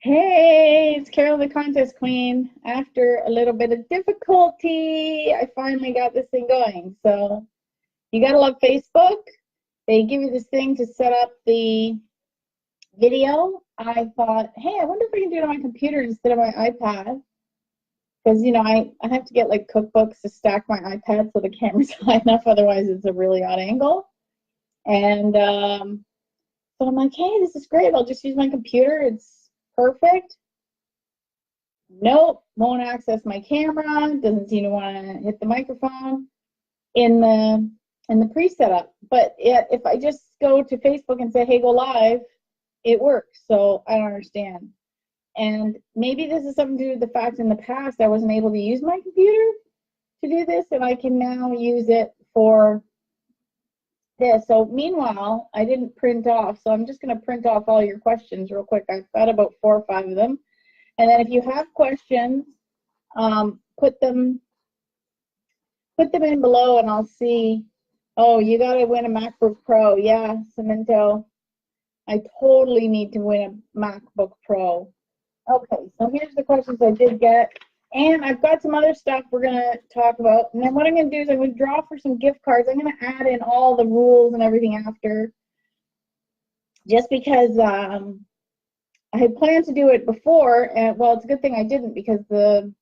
Hey, it's Carol the Contest Queen. After a little bit of difficulty, I finally got this thing going. So you gotta love Facebook. They give you this thing to set up the video. I thought, hey, I wonder if I can do it on my computer instead of my iPad. Because, I have to get like cookbooks to stack my iPad so the camera's high enough, otherwise it's a really odd angle. And so I'm like, hey, this is great. I'll just use my computer. It's perfect. Nope, won't access my camera. Doesn't seem to want to hit the microphone in the pre-setup. But if I just go to Facebook and say, hey, go live, it works. So I don't understand. And maybe this is something to do with the fact in the past I wasn't able to use my computer to do this, and I can now use it for this. So meanwhile, I didn't print off, so I'm just going to print off all your questions real quick. I've got about 4 or 5 of them. And then if you have questions, put them in below and I'll see. Oh, you got to win a MacBook Pro. Yeah, Cemento. I totally need to win a MacBook Pro. Okay, so here's the questions I did get. And I've got some other stuff we're going to talk about. And then what I'm going to do is I'm going to draw for some gift cards. I'm going to add in all the rules and everything after. Just because I had planned to do it before, and well, it's a good thing I didn't, because the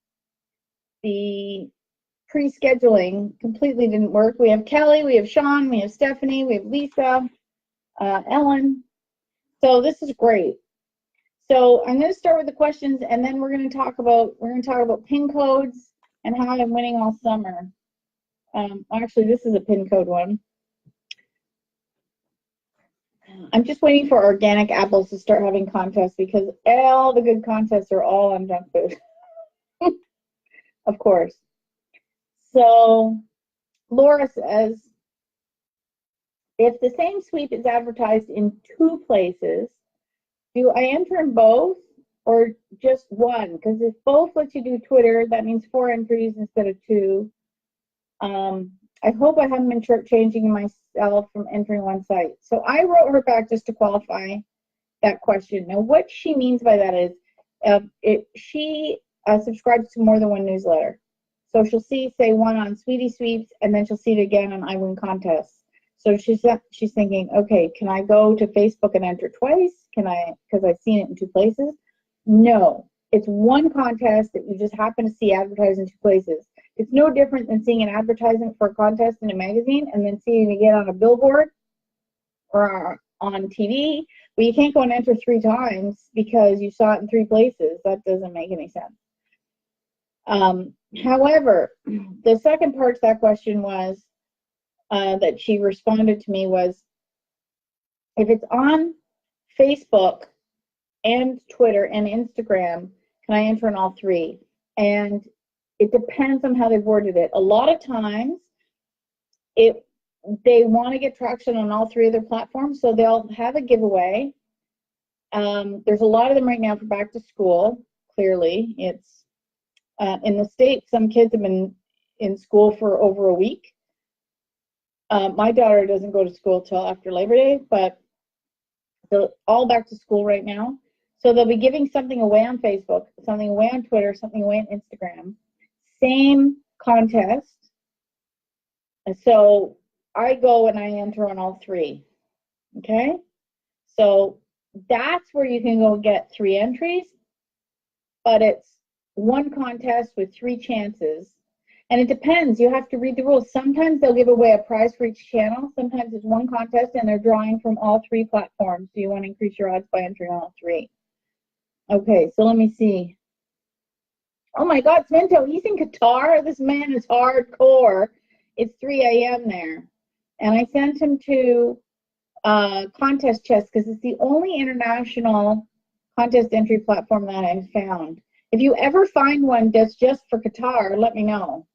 pre-scheduling completely didn't work. We have Kelly, we have Sean, we have Stephanie, we have Lisa, Ellen. So this is great. So I'm going to start with the questions, and then we're going to talk about PIN codes and how I'm winning all summer. Actually, this is a PIN code one. I'm just waiting for organic apples to start having contests, because all the good contests are all on junk food. Of course. So Laura says, if the same sweep is advertised in 2 places, do I enter in both or just one? Because if both lets you do Twitter, that means 4 entries instead of 2. I hope I haven't been shortchanging myself from entering one site. So I wrote her back just to qualify that question. Now, what she means by that is she subscribes to more than one newsletter. So she'll see, say, one on Sweetie Sweeps, and then she'll see it again on I Win Contests. So she's thinking, okay, can I go to Facebook and enter twice? Can I, because I've seen it in 2 places? No, it's one contest that you just happen to see advertised in 2 places. It's no different than seeing an advertisement for a contest in a magazine and then seeing it again on a billboard or on TV. But you can't go and enter 3 times because you saw it in 3 places. That doesn't make any sense. However, the second part to that question was, that she responded to me was, if it's on Facebook and Twitter and Instagram, can I enter in all 3? And it depends on how they've worded it. A lot of times, they want to get traction on all 3 of their platforms, so they'll have a giveaway. There's a lot of them right now for back to school. Clearly, it's in the States, some kids have been in school for over a week. My daughter doesn't go to school till after Labor Day, but they're all back to school right now. So they'll be giving something away on Facebook, something away on Twitter, something away on Instagram. Same contest. And so I go and I enter on all 3. Okay? So that's where you can go get 3 entries, but it's one contest with 3 chances. And it depends. You have to read the rules. Sometimes they'll give away a prize for each channel. Sometimes it's one contest and they're drawing from all 3 platforms. So you want to increase your odds by entering all 3. Okay, so let me see. Oh my God, Smento, he's in Qatar. This man is hardcore. It's 3 a.m. there. And I sent him to Contest Chess because it's the only international contest entry platform that I've found. If you ever find one that's just for Qatar, let me know.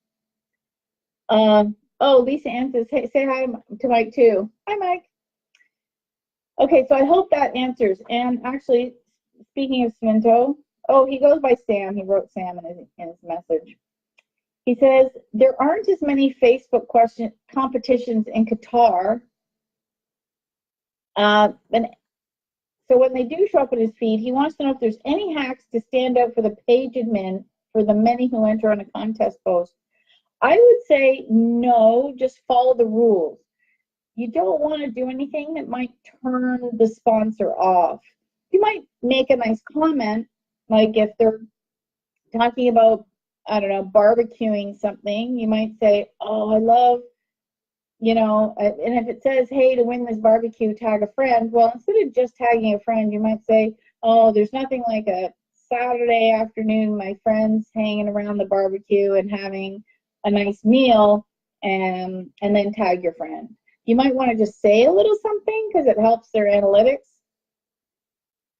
Oh, Lisa Ann says, hey, say hi to Mike too. Hi, Mike. Okay, so I hope that answers. And actually, speaking of Smento, oh, he goes by Sam. He wrote Sam in his message. He says, there aren't as many Facebook competitions in Qatar. And So when they do show up in his feed, he wants to know if there's any hacks to stand out for the page admin for the many who enter on a contest post. I would say no, just follow the rules. You don't want to do anything that might turn the sponsor off. You might make a nice comment, like if they're talking about, I don't know, barbecuing something, you might say, oh, I love, you know, and if it says, hey, to win this barbecue, tag a friend, well, instead of just tagging a friend, you might say, oh, there's nothing like a Saturday afternoon, my friends hanging around the barbecue and having a nice meal, and then tag your friend. You might want to just say a little something because it helps their analytics,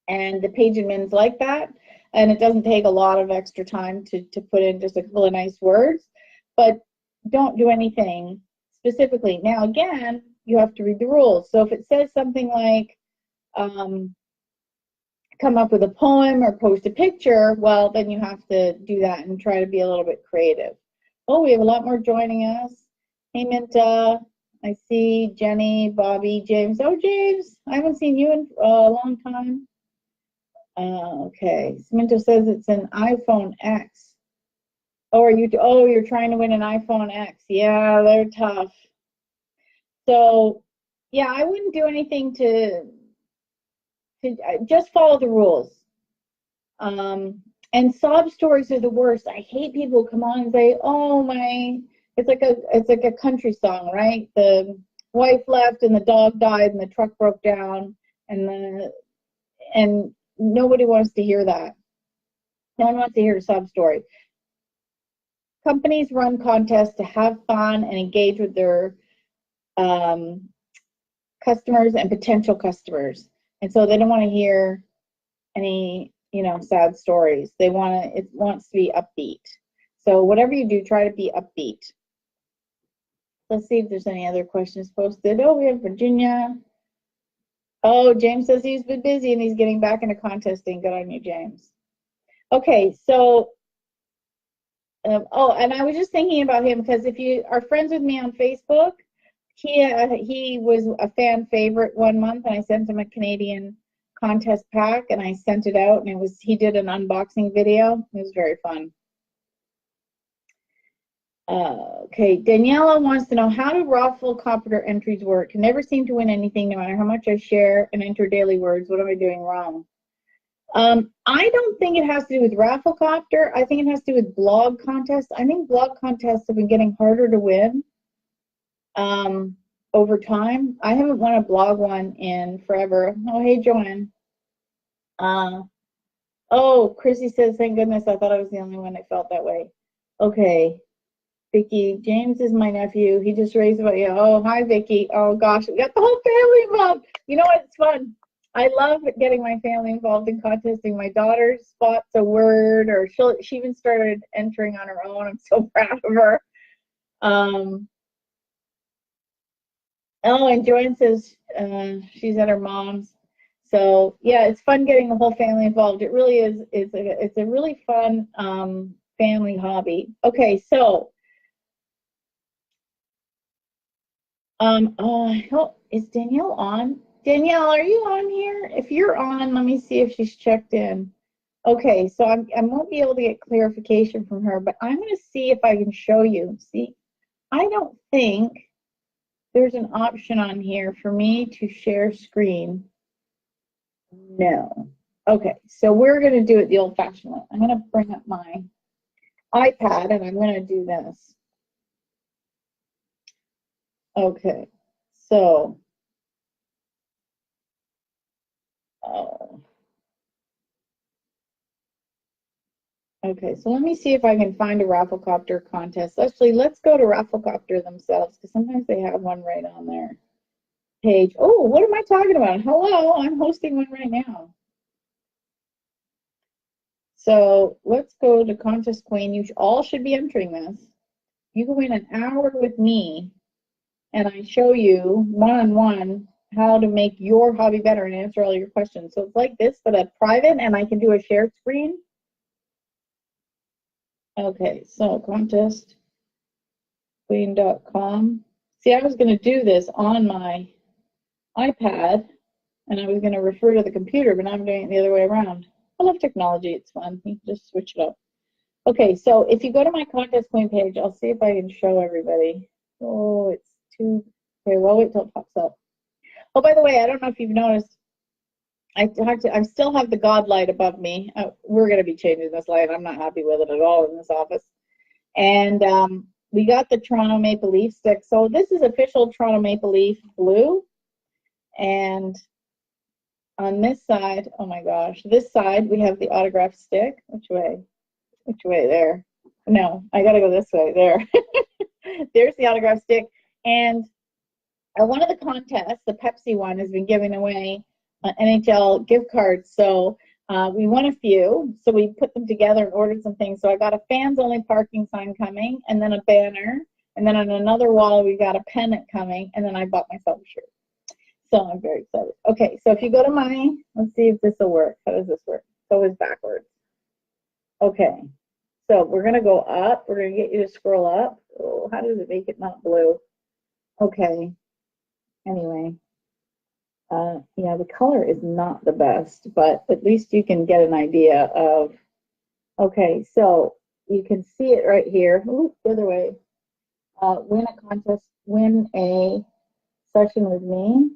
and the page admins like that, and it doesn't take a lot of extra time to put in just a couple of nice words, but don't do anything specifically. Now, again, you have to read the rules. So if it says something like, come up with a poem or post a picture, well, then you have to do that and try to be a little bit creative. Oh, we have a lot more joining us. Hey, Minta. I see Jenny, Bobby, James. Oh, James, I haven't seen you in a long time. Okay, Minta says it's an iPhone X. Oh, you're trying to win an iPhone X. Yeah, they're tough. So, yeah, I wouldn't do anything to just follow the rules. And sob stories are the worst. I hate people who come on and say, "Oh my," it's like a country song, right? The wife left and the dog died and the truck broke down and nobody wants to hear that. No one wants to hear a sob story. Companies run contests to have fun and engage with their customers and potential customers, and so they don't want to hear any, you know, sad stories. It wants to be upbeat. So whatever you do, try to be upbeat. Let's see if there's any other questions posted. Oh, we have Virginia. Oh, James says he's been busy and he's getting back into contesting. Good on you, James. Okay, so oh, and I was just thinking about him because if you are friends with me on Facebook, he was a fan favorite one month, and I sent him a Canadian contest pack, and I sent it out, and he did an unboxing video. It was very fun. Okay, Daniela wants to know, how do Rafflecopter entries work? Can never seem to win anything, no matter how much I share and enter daily words. What am I doing wrong? I don't think it has to do with Rafflecopter. I think it has to do with blog contests. I think blog contests have been getting harder to win over time. I haven't won a blog one in forever. Oh, hey, Joanne. Oh, Chrissy says, thank goodness, I thought I was the only one that felt that way. Okay. Vicky, James is my nephew. He just raised about you. Oh, hi, Vicky. Oh, gosh, we got the whole family involved. You know what? It's fun. I love getting my family involved in contesting. My daughter spots a word, or she even started entering on her own. I'm so proud of her. Oh, and Joanne says she's at her mom's. So yeah, it's fun getting the whole family involved. It really is. It's a really fun family hobby. Okay, so is Danielle on? Danielle, are you on here? If you're on, let me see if she's checked in. Okay, so I won't be able to get clarification from her, but I'm going to see if I can show you. See, I don't think there's an option on here for me to share screen. No. Okay, so we're going to do it the old-fashioned way. I'm going to bring up my iPad, and I'm going to do this. Okay, so okay, so let me see if I can find a Rafflecopter contest. Actually, let's go to Rafflecopter themselves, because sometimes they have one right on their page. Oh, what am I talking about? Hello, I'm hosting one right now. So let's go to Contest Queen. You all should be entering this. You can win an hour with me, and I show you one-on-one how to make your hobby better and answer all your questions. So it's like this, but a private, and I can do a shared screen. Okay, so contestqueen.com. See, I was going to do this on my iPad, And I was going to refer to the computer, but now I'm doing it the other way around. I love technology. It's fun. You can just switch it up. Okay, so if you go to my Contest Queen page, I'll see if I can show everybody. Oh, it's too... Okay, well, wait till it pops up. Oh, by the way, I don't know if you've noticed, I still have the God light above me. We're going to be changing this light. I'm not happy with it at all in this office. And we got the Toronto Maple Leaf stick. So this is official Toronto Maple Leaf blue. And on this side, oh my gosh, this side we have the autograph stick. Which way? Which way? There. No, I got to go this way. There. There's the autograph stick. And one of the contests, the Pepsi one, has been giving away NHL gift cards. So we won a few. So we put them together and ordered some things. So I got a fans only parking sign coming, and then a banner. And then on another wall, we got a pennant coming. And then I bought myself a shirt. So I'm very excited. Okay, so if you go to my, let's see if this will work. How does this work? So it's backwards. Okay, so we're going to go up. We're going to get you to scroll up. Oh, how does it make it not blue? Okay. Anyway, yeah, the color is not the best, but at least you can get an idea of, okay, so you can see it right here. Ooh, the other way. Win a contest, win a session with me.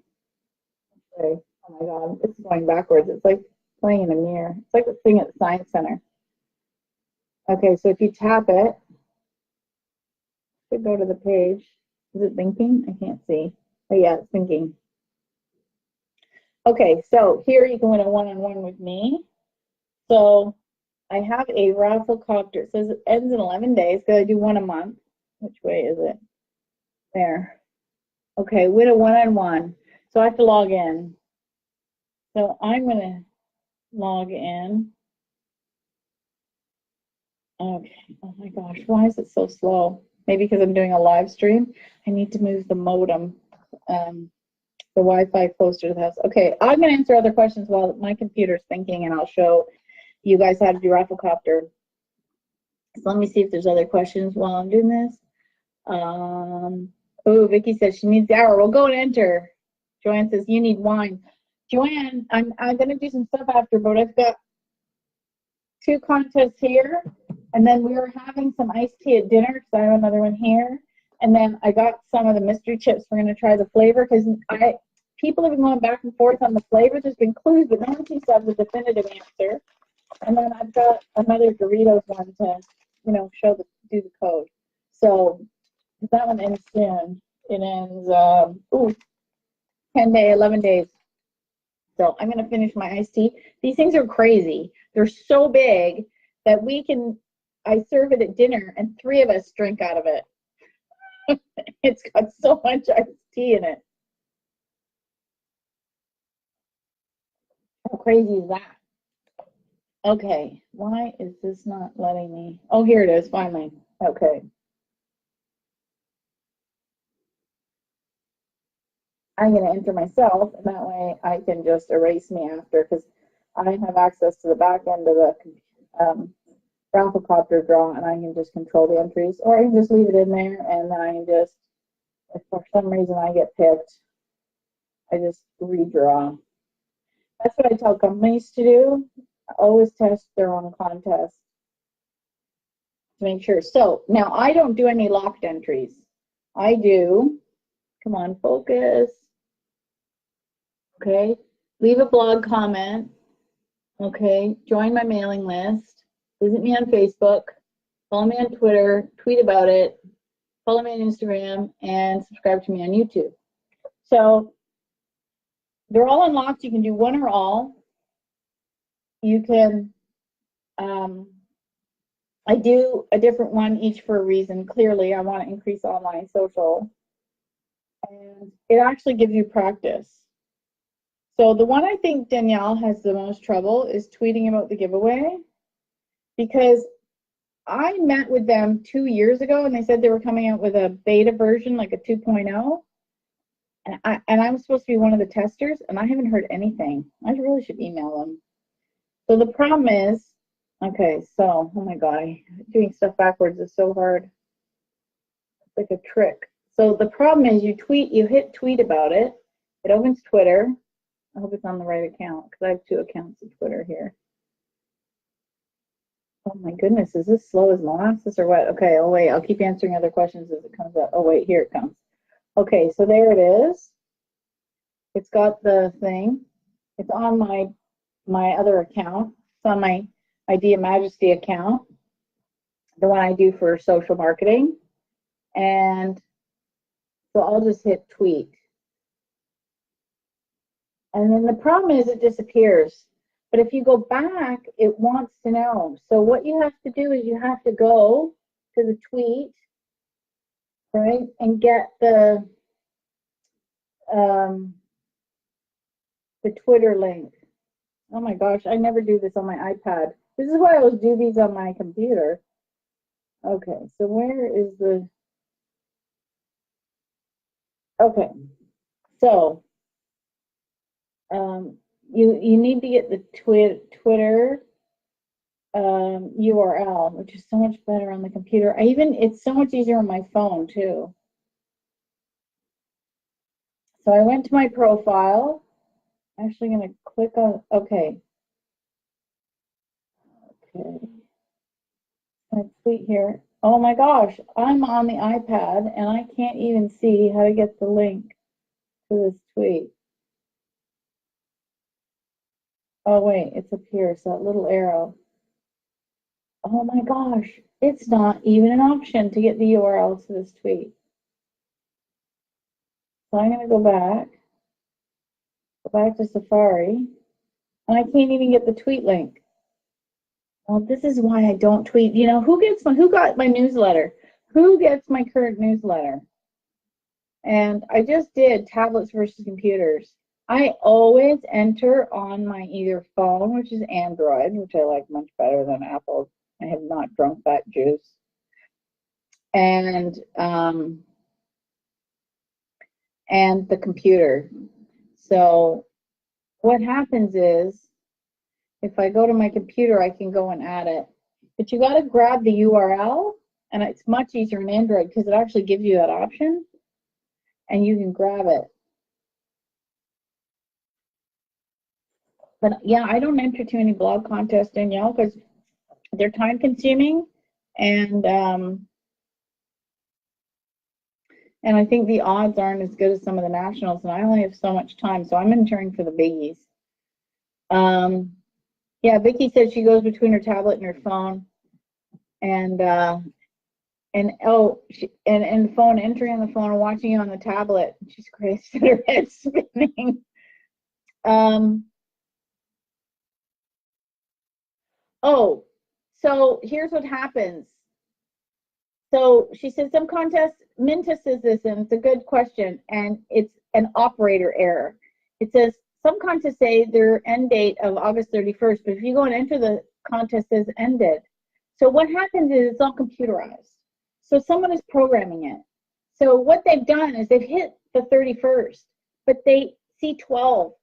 Okay. Oh my God, it's going backwards. It's like playing in a mirror. It's like the thing at the Science Center. Okay, so if you tap it, should go to the page. Is it thinking? I can't see. Oh yeah, it's thinking. Okay, so here you can win a one-on-one with me. So I have a raffle copter. It says it ends in 11 days because I do one a month. Which way is it? There. Okay, win a one-on-one. So I have to log in. So I'm going to log in. Okay, oh my gosh, why is it so slow? Maybe because I'm doing a live stream. I need to move the modem, the Wi-Fi closer to the house. Okay, I'm going to answer other questions while my computer's thinking, and I'll show you guys how to do Rafflecopter. So let me see if there's other questions while I'm doing this. Oh, Vicky says she needs the hour. We'll go and enter. Joanne says you need wine. Joanne, I'm going to do some stuff after, but I've got 2 contests here, and then we were having some iced tea at dinner because I have another one here, and then I got some of the mystery chips. We're going to try the flavor because people have been going back and forth on the flavor. There's been clues, but no one seems to have the definitive answer. And then I've got another Doritos one to, you know, do the code. So that one ends soon. It ends 11 days. So I'm going to finish my iced tea. These things are crazy. They're so big that I serve it at dinner and 3 of us drink out of it. It's got so much iced tea in it. How crazy is that? Okay, why is this not letting me? Oh, here it is, finally. Okay. I'm going to enter myself, and that way I can just erase me after, because I have access to the back end of the Rafflecopter draw, and I can just control the entries, or I can just leave it in there, and then I can just, if for some reason I get picked, I just redraw. That's what I tell companies to do. Always test their own contest to make sure. So now I don't do any locked entries. I do, come on, focus. Okay, leave a blog comment. Okay, join my mailing list. Visit me on Facebook. Follow me on Twitter. Tweet about it. Follow me on Instagram, and subscribe to me on YouTube. So they're all unlocked. You can do one or all. You can, I do a different one each for a reason. Clearly, I want to increase online social. And it actually gives you practice. So the one I think Danielle has the most trouble is tweeting about the giveaway, because I met with them 2 years ago and they said they were coming out with a beta version, like a 2.0. And I'm supposed to be one of the testers, and I haven't heard anything. I really should email them. So the problem is, okay, so, oh my God, doing stuff backwards is so hard. It's like a trick. So the problem is you hit tweet about it. It opens Twitter. I hope it's on the right account because I have 2 accounts of Twitter here. Oh my goodness, is this slow as molasses or what? Okay, oh wait, I'll keep answering other questions as it comes up. Oh wait, here it comes. Okay, so there it is. It's got the thing. It's on my other account. It's on my Idea Majesty account, the one I do for social marketing. And so I'll just hit tweet. And then the problem is it disappears. But if you go back, it wants to know. So what you have to do is you have to go to the tweet, right, and get the Twitter link. Oh my gosh, I never do this on my iPad. This is why I always do these on my computer. Okay, so where is the... Okay, so you need to get the Twitter URL, which is so much better on the computer. It's so much easier on my phone too. So I went to my profile. I'm actually going to click on, okay. I tweet here. Oh my gosh, I'm on the iPad and I can't even see how to get the link to this tweet. Oh wait, it's up here, so that little arrow. Oh my gosh, it's not even an option to get the URL to this tweet. So I'm going to go back to Safari, and I can't even get the tweet link. Well, this is why I don't tweet. You know, who got my newsletter? Who gets my current newsletter? And I just did tablets versus computers. I always enter on my either phone, which is Android, which I like much better than Apple. I have not drunk that juice. And the computer. So what happens is, if I go to my computer, I can go and add it. But you got to grab the URL, and it's much easier in Android because it actually gives you that option, and you can grab it. But yeah, I don't enter too many blog contests, Danielle, because they're time consuming, and I think the odds aren't as good as some of the nationals, and I only have so much time, so I'm entering for the biggies. Yeah, Vicky said she goes between her tablet and her phone, and phone, entering on the phone and watching it on the tablet. She's crazy, her head spinning. Oh, so here's what happens. So she said some contests, Minta says this, and it's a good question, and it's an operator error. It says some contests say their end date of August 31st, but if you go and enter the contest, it says ended. So what happens is it's all computerized. So someone is programming it. So what they've done is they've hit the 31st, but they see 12.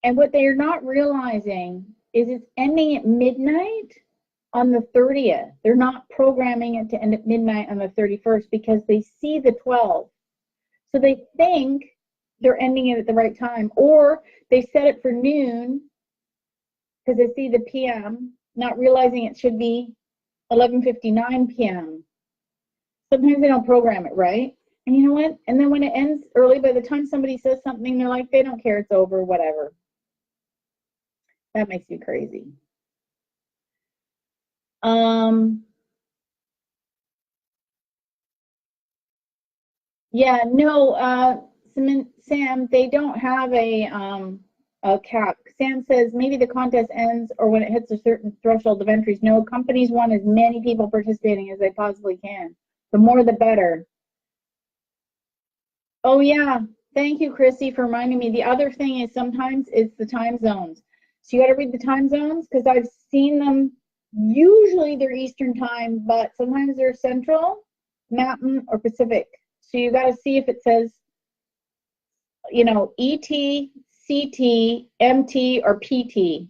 And what they're not realizing is it's ending at midnight on the 30th. They're not programming it to end at midnight on the 31st because they see the 12. So they think they're ending it at the right time, or they set it for noon because they see the PM, not realizing it should be 11:59 p.m. Sometimes they don't program it right. And you know what? And then when it ends early, by the time somebody says something, they're like, they don't care, it's over, whatever. That makes me crazy. Yeah, no, Sam, they don't have a cap. Sam says maybe the contest ends or when it hits a certain threshold of entries. No, companies want as many people participating as they possibly can. The more, the better. Oh yeah, thank you, Chrissy, for reminding me. The other thing is sometimes it's the time zones. So you got to read the time zones because I've seen them. Usually they're Eastern time, but sometimes they're Central, Mountain, or Pacific. So you got to see if it says, you know, ET, CT, MT, or PT.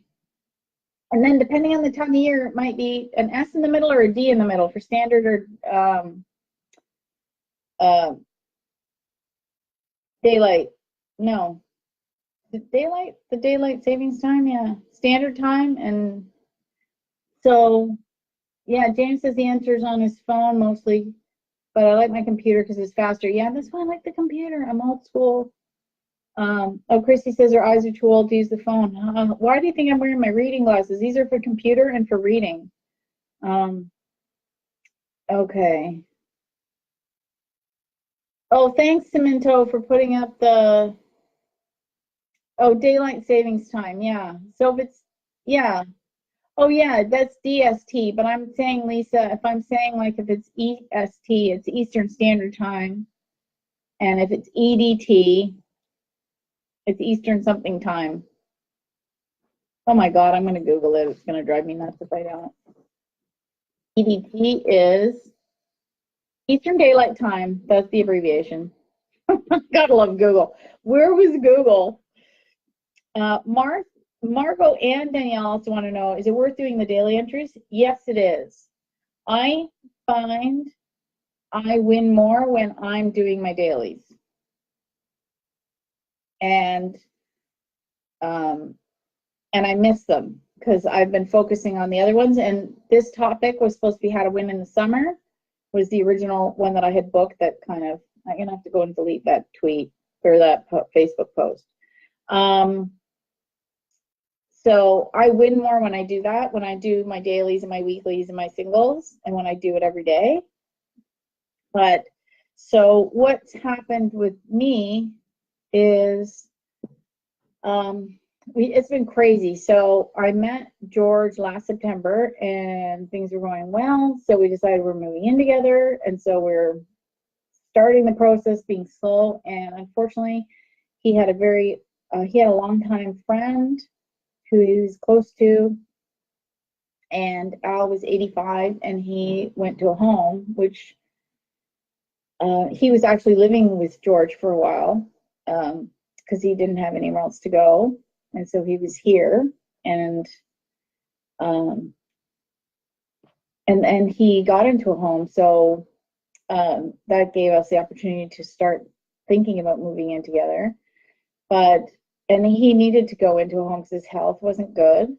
And then depending on the time of year, it might be an S in the middle or a D in the middle for standard or daylight no, the daylight savings time, yeah, standard time. And so, yeah, James says he answers on his phone mostly, but I like my computer because it's faster. Yeah, that's why I like the computer. I'm old school. Oh, Christy says her eyes are too old to use the phone. Why do you think I'm wearing my reading glasses? These are for computer and for reading. Okay. Oh, thanks, Cemento, for putting up the, oh, daylight savings time. Yeah. So if it's, yeah. Oh, yeah, that's DST. But I'm saying, Lisa, if I'm saying like if it's EST, it's Eastern Standard Time. And if it's EDT, it's Eastern something time. Oh my God, I'm going to Google it. It's going to drive me nuts if I don't. EDT is Eastern Daylight Time. That's the abbreviation. Gotta love Google. Where was Google? Margot and Danielle also want to know, is it worth doing the daily entries? Yes, it is. I find I win more when I'm doing my dailies. And I miss them because I've been focusing on the other ones. And this topic was supposed to be how to win in the summer, was the original one that I had booked. That kind of, I'm gonna have to go and delete that tweet or that Facebook post. So I win more when I do that, when I do my dailies and my weeklies and my singles, and when I do it every day. But so what's happened with me is it's been crazy. So I met George last September and things were going well. So we decided we're moving in together. And so we're starting the process, being slow. And unfortunately, he had a longtime friend who he was close to. And Al was 85 and he went to a home, which he was actually living with George for a while because he didn't have anywhere else to go. And so he was here, and he got into a home. So that gave us the opportunity to start thinking about moving in together. And he needed to go into a home because his health wasn't good.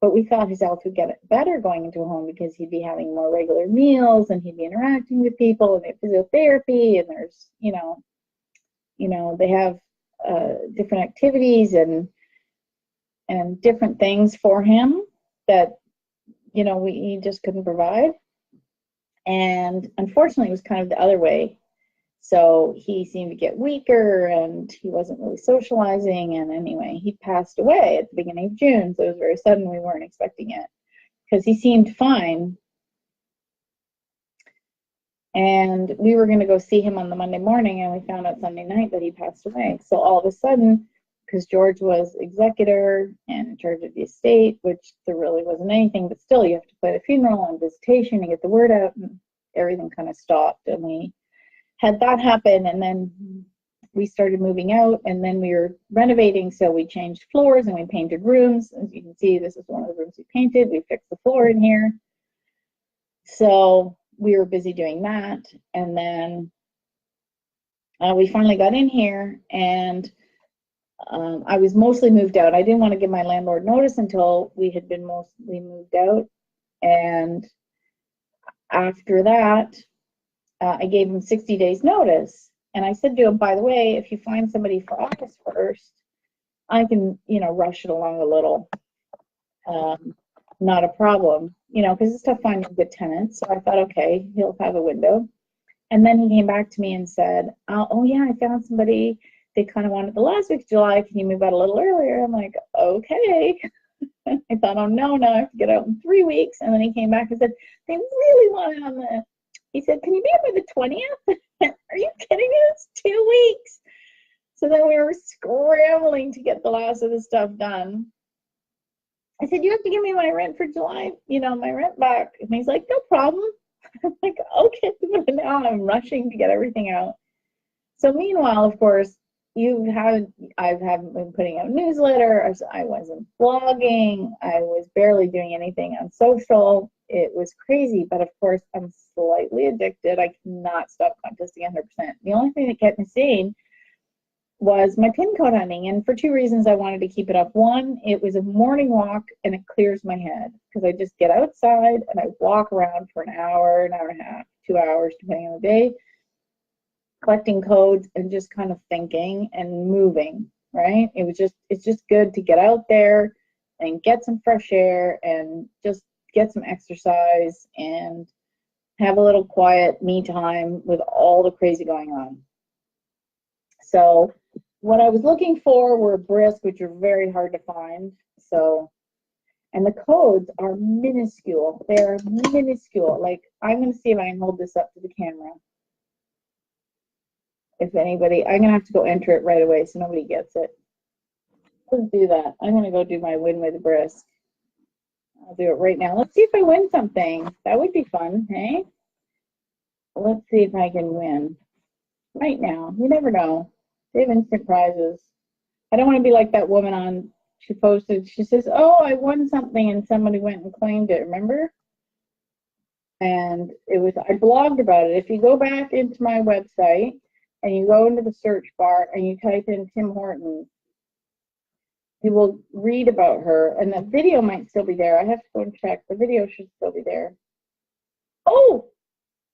But we thought his health would get better going into a home because he'd be having more regular meals and he'd be interacting with people, and they have physiotherapy, and there's, they have different activities and different things for him that, he just couldn't provide. And unfortunately, it was kind of the other way. So he seemed to get weaker and he wasn't really socializing. And anyway, he passed away at the beginning of June. So it was very sudden. We weren't expecting it because he seemed fine. And we were going to go see him on the Monday morning, and we found out Sunday night that he passed away. So all of a sudden, because George was executor and in charge of the estate, which there really wasn't anything, but still you have to plan a funeral and visitation and get the word out, and everything kind of stopped. And we had that happen, and then we started moving out, and then we were renovating, so we changed floors and we painted rooms. As you can see, this is one of the rooms we painted. We fixed the floor in here. So we were busy doing that, and then we finally got in here, and I was mostly moved out. I didn't want to give my landlord notice until we had been mostly moved out, and after that, I gave him 60 days notice. And I said to him, by the way, if you find somebody for August 1st, I can, rush it along a little. Not a problem, because it's tough finding good tenants. So I thought, okay, he'll have a window. And then he came back to me and said, oh yeah, I found somebody. They kind of wanted the last week of July. Can you move out a little earlier? I'm like, okay. I thought, oh no, now I have to get out in 3 weeks. And then he came back and said, they really want it on the, he said, can you be up by the 20th? Are you kidding me? It's 2 weeks. So then we were scrambling to get the last of the stuff done. I said, you have to give me my rent for July, my rent back. And he's like, no problem. I'm like, okay. But now I'm rushing to get everything out. So meanwhile, of course, I haven't been putting out newsletters. I wasn't blogging. I was barely doing anything on social. It was crazy. But of course, I'm slightly addicted. I cannot stop contesting 100%. The only thing that kept me sane was my pin code hunting. And for two reasons I wanted to keep it up. One, it was a morning walk and it clears my head because I just get outside and I walk around for an hour and a half, 2 hours, depending on the day, collecting codes and just kind of thinking and moving, right? It's just good to get out there and get some fresh air and just get some exercise and have a little quiet me time with all the crazy going on. So what I was looking for were brisk, which are very hard to find. So, and the codes are minuscule. They're minuscule. Like, I'm going to see if I can hold this up to the camera. If anybody, I'm going to have to go enter it right away so nobody gets it. Let's do that. I'm going to go do my win with brisk. I'll do it right now. Let's see if I win something. That would be fun, hey? Let's see if I can win right now. You never know. They have instant prizes. I don't want to be like that woman on, she posted, she says, oh, I won something, and somebody went and claimed it, remember? And it was, I blogged about it. If you go back into my website and you go into the search bar and you type in Tim Hortons, you will read about her, and the video might still be there. I have to go and check. The video should still be there. Oh,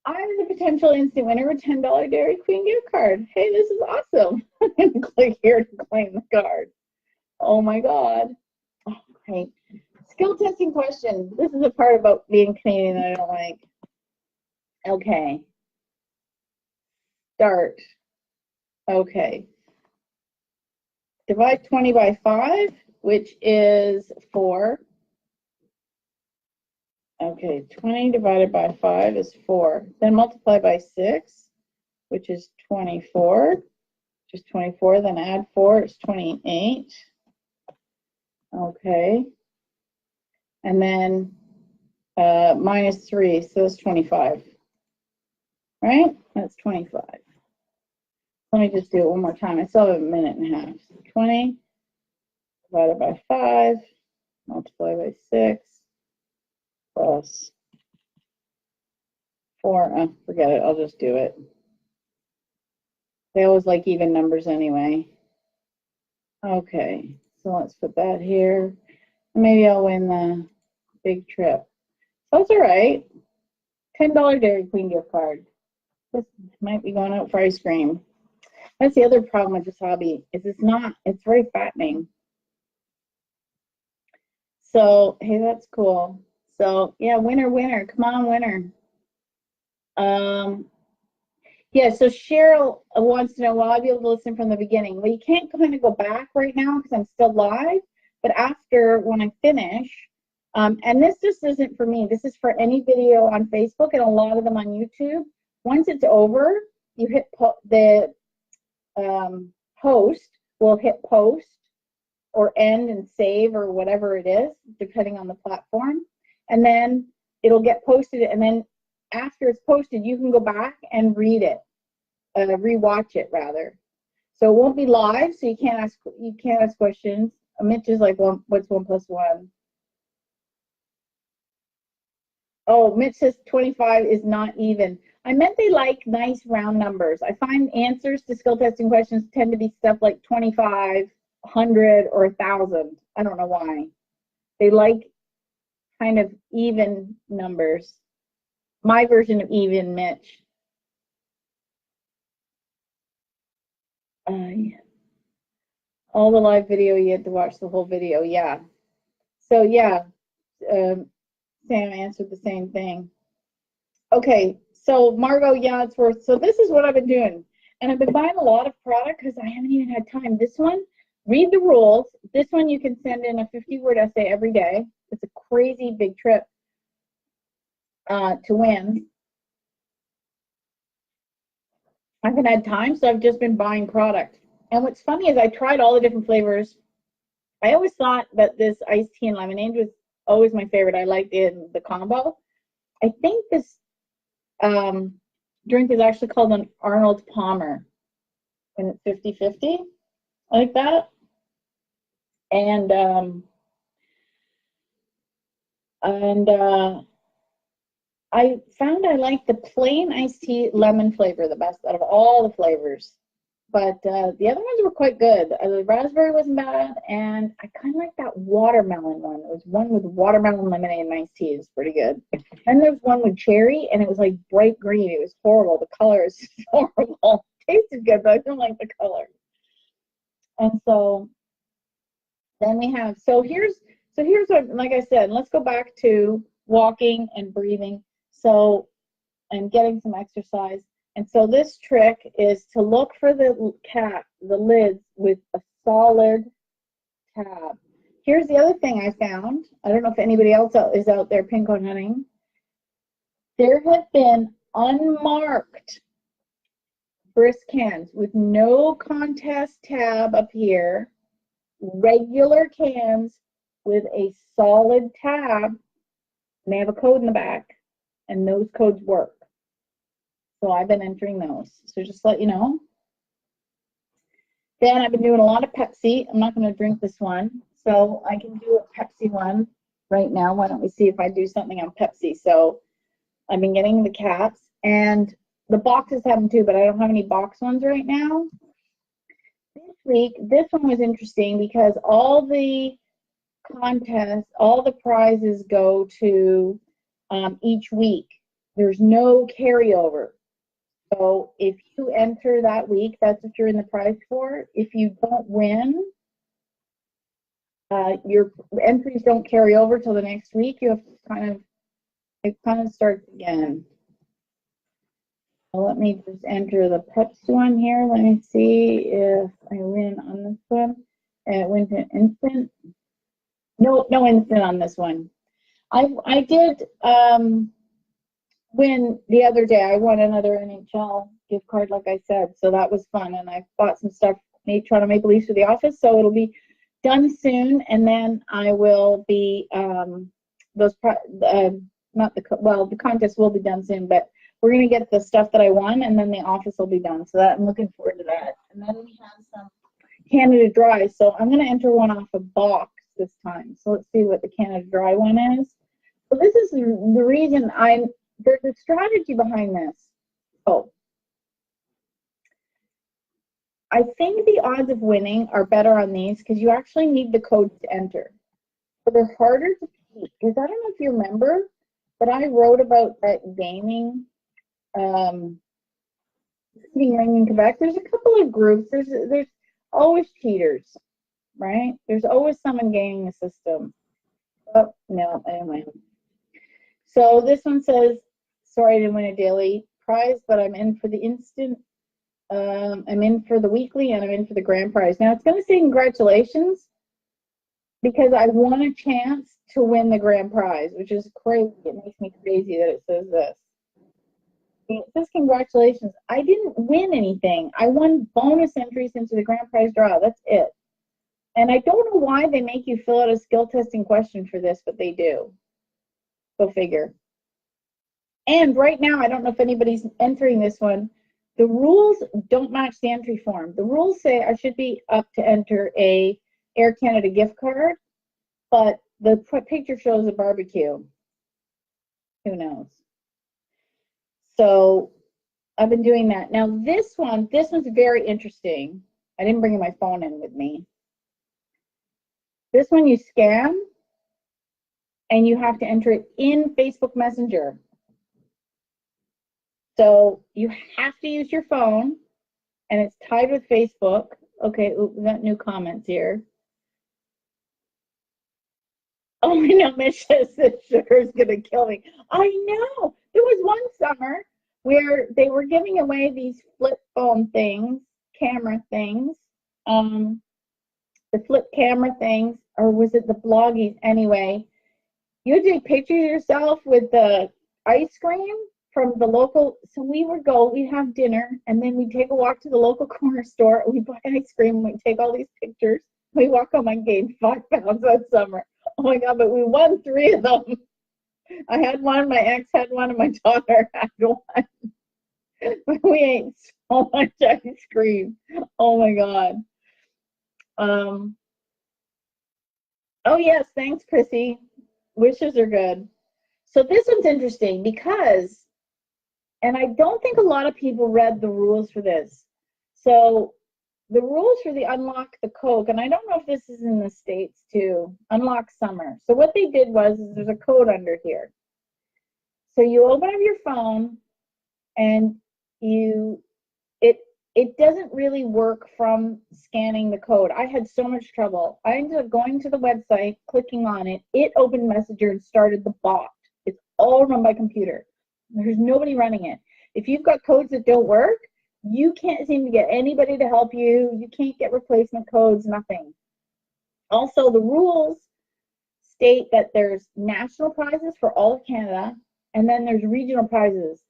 I'm the potential instant winner of a $10 Dairy Queen gift card. Hey, this is awesome. I'm going to click here to claim the card. Oh my God. Okay. Skill testing question. This is a part about being Canadian that I don't like. Okay. Start. Okay. Divide 20 by 5, which is 4. Okay, 20 divided by 5 is 4. Then multiply by 6, which is 24. Just 24. Then add 4, it's 28. Okay. And then minus 3, so that's 25. Right? That's 25. Let me just do it one more time. I still have a minute and a half. 20 divided by 5, multiply by 6, plus 4. Forget it. I'll just do it. They always like even numbers anyway. Okay, so let's put that here. Maybe I'll win the big trip. So it's all right. $10 Dairy Queen gift card. This might be going out for ice cream. That's the other problem with this hobby, is it's very fattening. So, hey, that's cool. So, yeah, winner, winner. Come on, winner. Yeah, so Cheryl wants to know, will I be able to listen from the beginning? Well, you can't kind of go back right now because I'm still live, but after, when I finish, and this just isn't for me, this is for any video on Facebook and a lot of them on YouTube. Once it's over, you hit the host will hit post or end and save or whatever it is, depending on the platform. And then it'll get posted. And then after it's posted, you can go back and read it, rewatch it rather. So it won't be live, so you can't ask questions. Mitch is like, well, what's 1 plus 1? Oh, Mitch says 25 is not even. I meant they like nice round numbers. I find answers to skill testing questions tend to be stuff like 25, 100, or 1,000. I don't know why. They like kind of even numbers. My version of even, Mitch. All the live video, you had to watch the whole video, yeah. So yeah, Sam answered the same thing. Okay, so Margot, yeah, it's worth, so this is what I've been doing. And I've been buying a lot of product because I haven't even had time. This one, read the rules. This one you can send in a 50-word essay every day. It's a crazy big trip to win. I haven't had time, so I've just been buying product. And what's funny is I tried all the different flavors. I always thought that this iced tea and lemonade was always my favorite. I liked it in the combo. I think this drink is actually called an Arnold Palmer, and it's 50-50, like that. And I found I like the plain iced tea lemon flavor the best out of all the flavors. But the other ones were quite good. The raspberry wasn't bad, and I kind of like that watermelon one. It was one with watermelon lemonade and iced tea. It was pretty good. And there's one with cherry, and it was like bright green. It was horrible. The color is horrible. It tasted good, but I don't like the color. And so then we have, so here's what, like I said, let's go back to walking and breathing. So, and getting some exercise. And so this trick is to look for the lids with a solid tab. Here's the other thing I found. I don't know if anybody else is out there pin cone hunting. There have been unmarked brisk cans with no contest tab up here, regular cans with a solid tab, and they have a code in the back, and those codes work. So I've been entering those. So just to let you know. Then I've been doing a lot of Pepsi. I'm not going to drink this one, so I can do a Pepsi one right now. Why don't we see if I do something on Pepsi? So I've been getting the caps, and the boxes have them too, but I don't have any box ones right now. This week, this one was interesting because all the contests, all the prizes go to each week. There's no carryover. So if you enter that week, that's what you're in the prize for. If you don't win, your entries don't carry over till the next week. You have to it kind of starts again. So let me just enter the Pepsi one here. Let me see if I win on this one. It went to instant. No instant on this one. I did win the other day. I won another NHL gift card, like I said, so that was fun. And I bought some stuff, Toronto Maple Leafs for the office, so it'll be done soon. And then I will be the contest will be done soon, but we're gonna get the stuff that I won, and then the office will be done. So that I'm looking forward to that. And then we have some Canada Dry. So I'm gonna enter one off a box this time. So let's see what the Canada Dry one is. So this is the reason there's a strategy behind this. Oh, I think the odds of winning are better on these because you actually need the codes to enter. So they're harder to beat because I don't know if you remember, but I wrote about that gaming ring in Quebec. There's a couple of groups. There's always cheaters, right? There's always someone gaming the system. Oh, no, anyway. So this one says, sorry I didn't win a daily prize, but I'm in for the instant. I'm in for the weekly, and I'm in for the grand prize. Now, it's going to say congratulations because I won a chance to win the grand prize, which is crazy. It makes me crazy that it says this. It says congratulations. I didn't win anything. I won bonus entries into the grand prize draw. That's it. And I don't know why they make you fill out a skill testing question for this, but they do. Go figure. And right now, I don't know if anybody's entering this one. The rules don't match the entry form. The rules say I should be up to enter a Air Canada gift card, but the picture shows a barbecue. Who knows? So I've been doing that. Now this one's very interesting. I didn't bring my phone in with me. This one you scan, and you have to enter it in Facebook Messenger. So you have to use your phone, and it's tied with Facebook. Okay, we got new comments here. Oh, I know, Mitch says this sugar is going to kill me. I know. There was one summer where they were giving away these flip phone things, camera things, the flip camera things, or was it the bloggies? Anyway, you take pictures of yourself with the ice cream from the local. So we'd have dinner, and then we'd take a walk to the local corner store. We'd buy ice cream, and we'd take all these pictures. We walk home and gained 5 pounds that summer. Oh my God, but we won 3 of them. I had one, my ex had one, and my daughter had one. We ate so much ice cream. Oh my God. Oh yes, thanks, Chrissy. Wishes are good. So this one's interesting because, and I don't think a lot of people read the rules for this. So the rules for the Unlock the Coke, and I don't know if this is in the States too, Unlock Summer. So what they did was, is there's a code under here. So you open up your phone and it doesn't really work from scanning the code. I had so much trouble. I ended up going to the website, clicking on it. It opened Messenger and started the bot. It's all run by computer. There's nobody running it. If you've got codes that don't work, you can't seem to get anybody to help you. You can't get replacement codes, nothing. Also, the rules state that there's national prizes for all of Canada, and then there's regional prizes.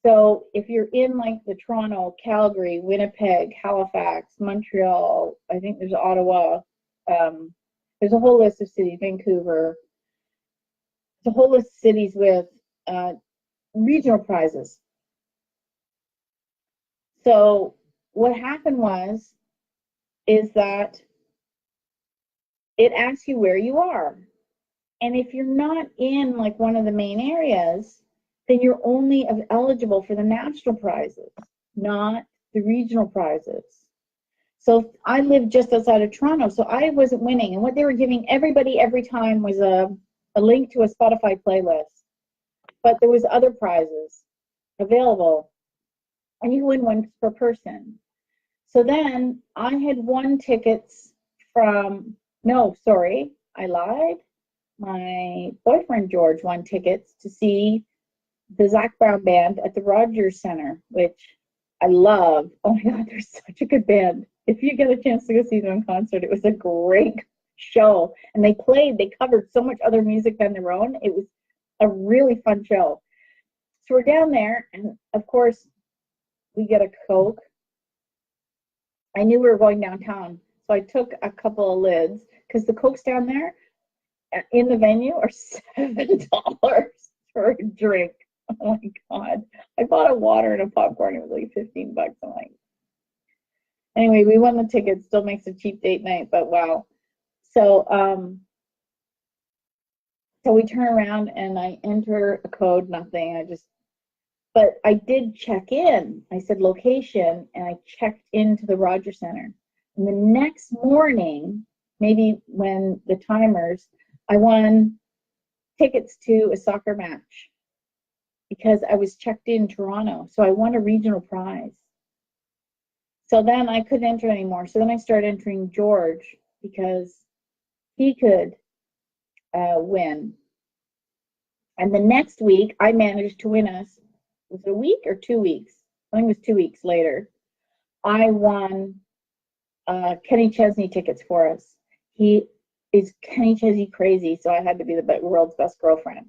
So if you're in like the Toronto, Calgary, Winnipeg, Halifax, Montreal, I think there's Ottawa, there's a whole list of cities, Vancouver, there's a whole list of cities with regional prizes. So what happened is that it asks you where you are. And if you're not in like one of the main areas, then you're only eligible for the national prizes, not the regional prizes. So I live just outside of Toronto, so I wasn't winning. And what they were giving everybody every time was a link to a Spotify playlist. But there was other prizes available, and you win one per person. So then I had won tickets from, no, sorry, I lied. My boyfriend George won tickets to see the Zac Brown Band at the Rogers Center, which I love. Oh my God, they're such a good band. If you get a chance to go see them in concert, it was a great show. And they covered so much other music than their own. It was a really fun show. So we're down there, and of course, we get a Coke. I knew we were going downtown, so I took a couple of lids, because the Cokes down there in the venue are $7 for a drink. Oh my God. I bought a water and a popcorn. It was like $15. I'm like, anyway, we won the tickets. Still makes a cheap date night, but wow. So, so we turn around and I enter a code, nothing. But I did check in. I said location, and I checked into the Rogers Center. And the next morning, maybe when the timers, I won tickets to a soccer match because I was checked in Toronto. So I won a regional prize. So then I couldn't enter anymore. So then I started entering George because he could win. And the next week, I managed to win us. Was it a week or 2 weeks? I think it was 2 weeks later. I won Kenny Chesney tickets for us. He is Kenny Chesney crazy, so I had to be the world's best girlfriend.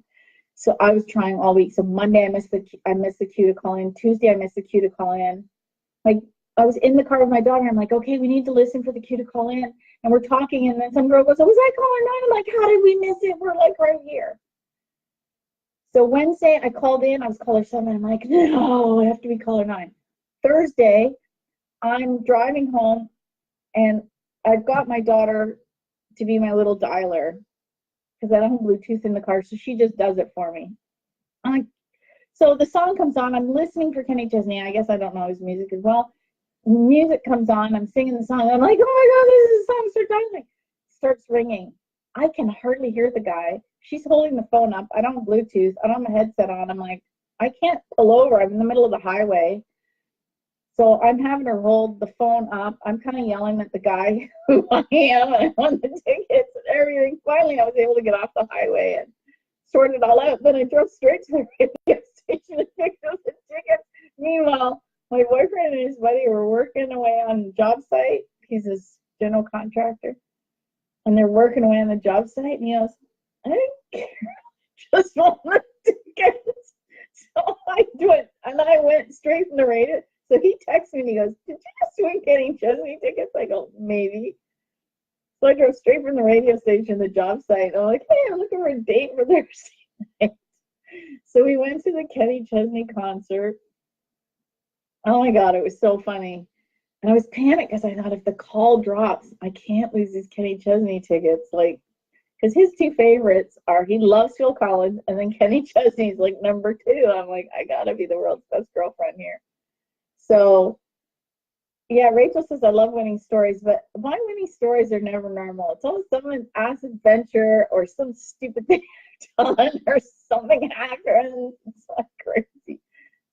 So I was trying all week. So Monday I missed the queue to call in. Tuesday I missed the queue to call in. Like I was in the car with my daughter. I'm like, okay, we need to listen for the queue to call in. And we're talking, and then some girl goes, oh, was that caller 9? I'm like, how did we miss it? We're like right here. So Wednesday I called in. I was caller 7. I'm like, no, I have to be caller 9. Thursday I'm driving home, and I've got my daughter to be my little dialer because I don't have Bluetooth in the car, so she just does it for me. So the song comes on. I'm listening for Kenny Chesney. I guess I don't know his music as well. Music comes on. I'm singing the song. I'm like, oh my God, this is a song. Start dialing. Starts ringing. I can hardly hear the guy. She's holding the phone up. I don't have Bluetooth. I don't have a headset on. I'm like, I can't pull over. I'm in the middle of the highway. So I'm having her hold the phone up. I'm kind of yelling at the guy who I am, and I won the tickets and everything. Finally, I was able to get off the highway and sort it all out. Then I drove straight to the radio station and picked up the tickets. Meanwhile, my boyfriend and his buddy were working away on the job site. He's a general contractor. And they're working away on the job site. And he goes, I didn't care. Just want the tickets. So I do it. And then I went straight from the radio. So he texts me and he goes, did you just win Kenny Chesney tickets? I go, maybe. So I drove straight from the radio station to the job site. I'm like, hey, I'm looking for a date for Thursday night. So we went to the Kenny Chesney concert. Oh my God, it was so funny. And I was panicked because I thought if the call drops, I can't lose these Kenny Chesney tickets. Like, because his two favorites are, he loves Phil Collins, and then Kenny Chesney's like number 2. I'm like, I gotta be the world's best girlfriend here. So Yeah, Rachel says, I love winning stories, but my winning stories are never normal. It's always someone's ass adventure or some stupid thing done or something happens. It's like crazy.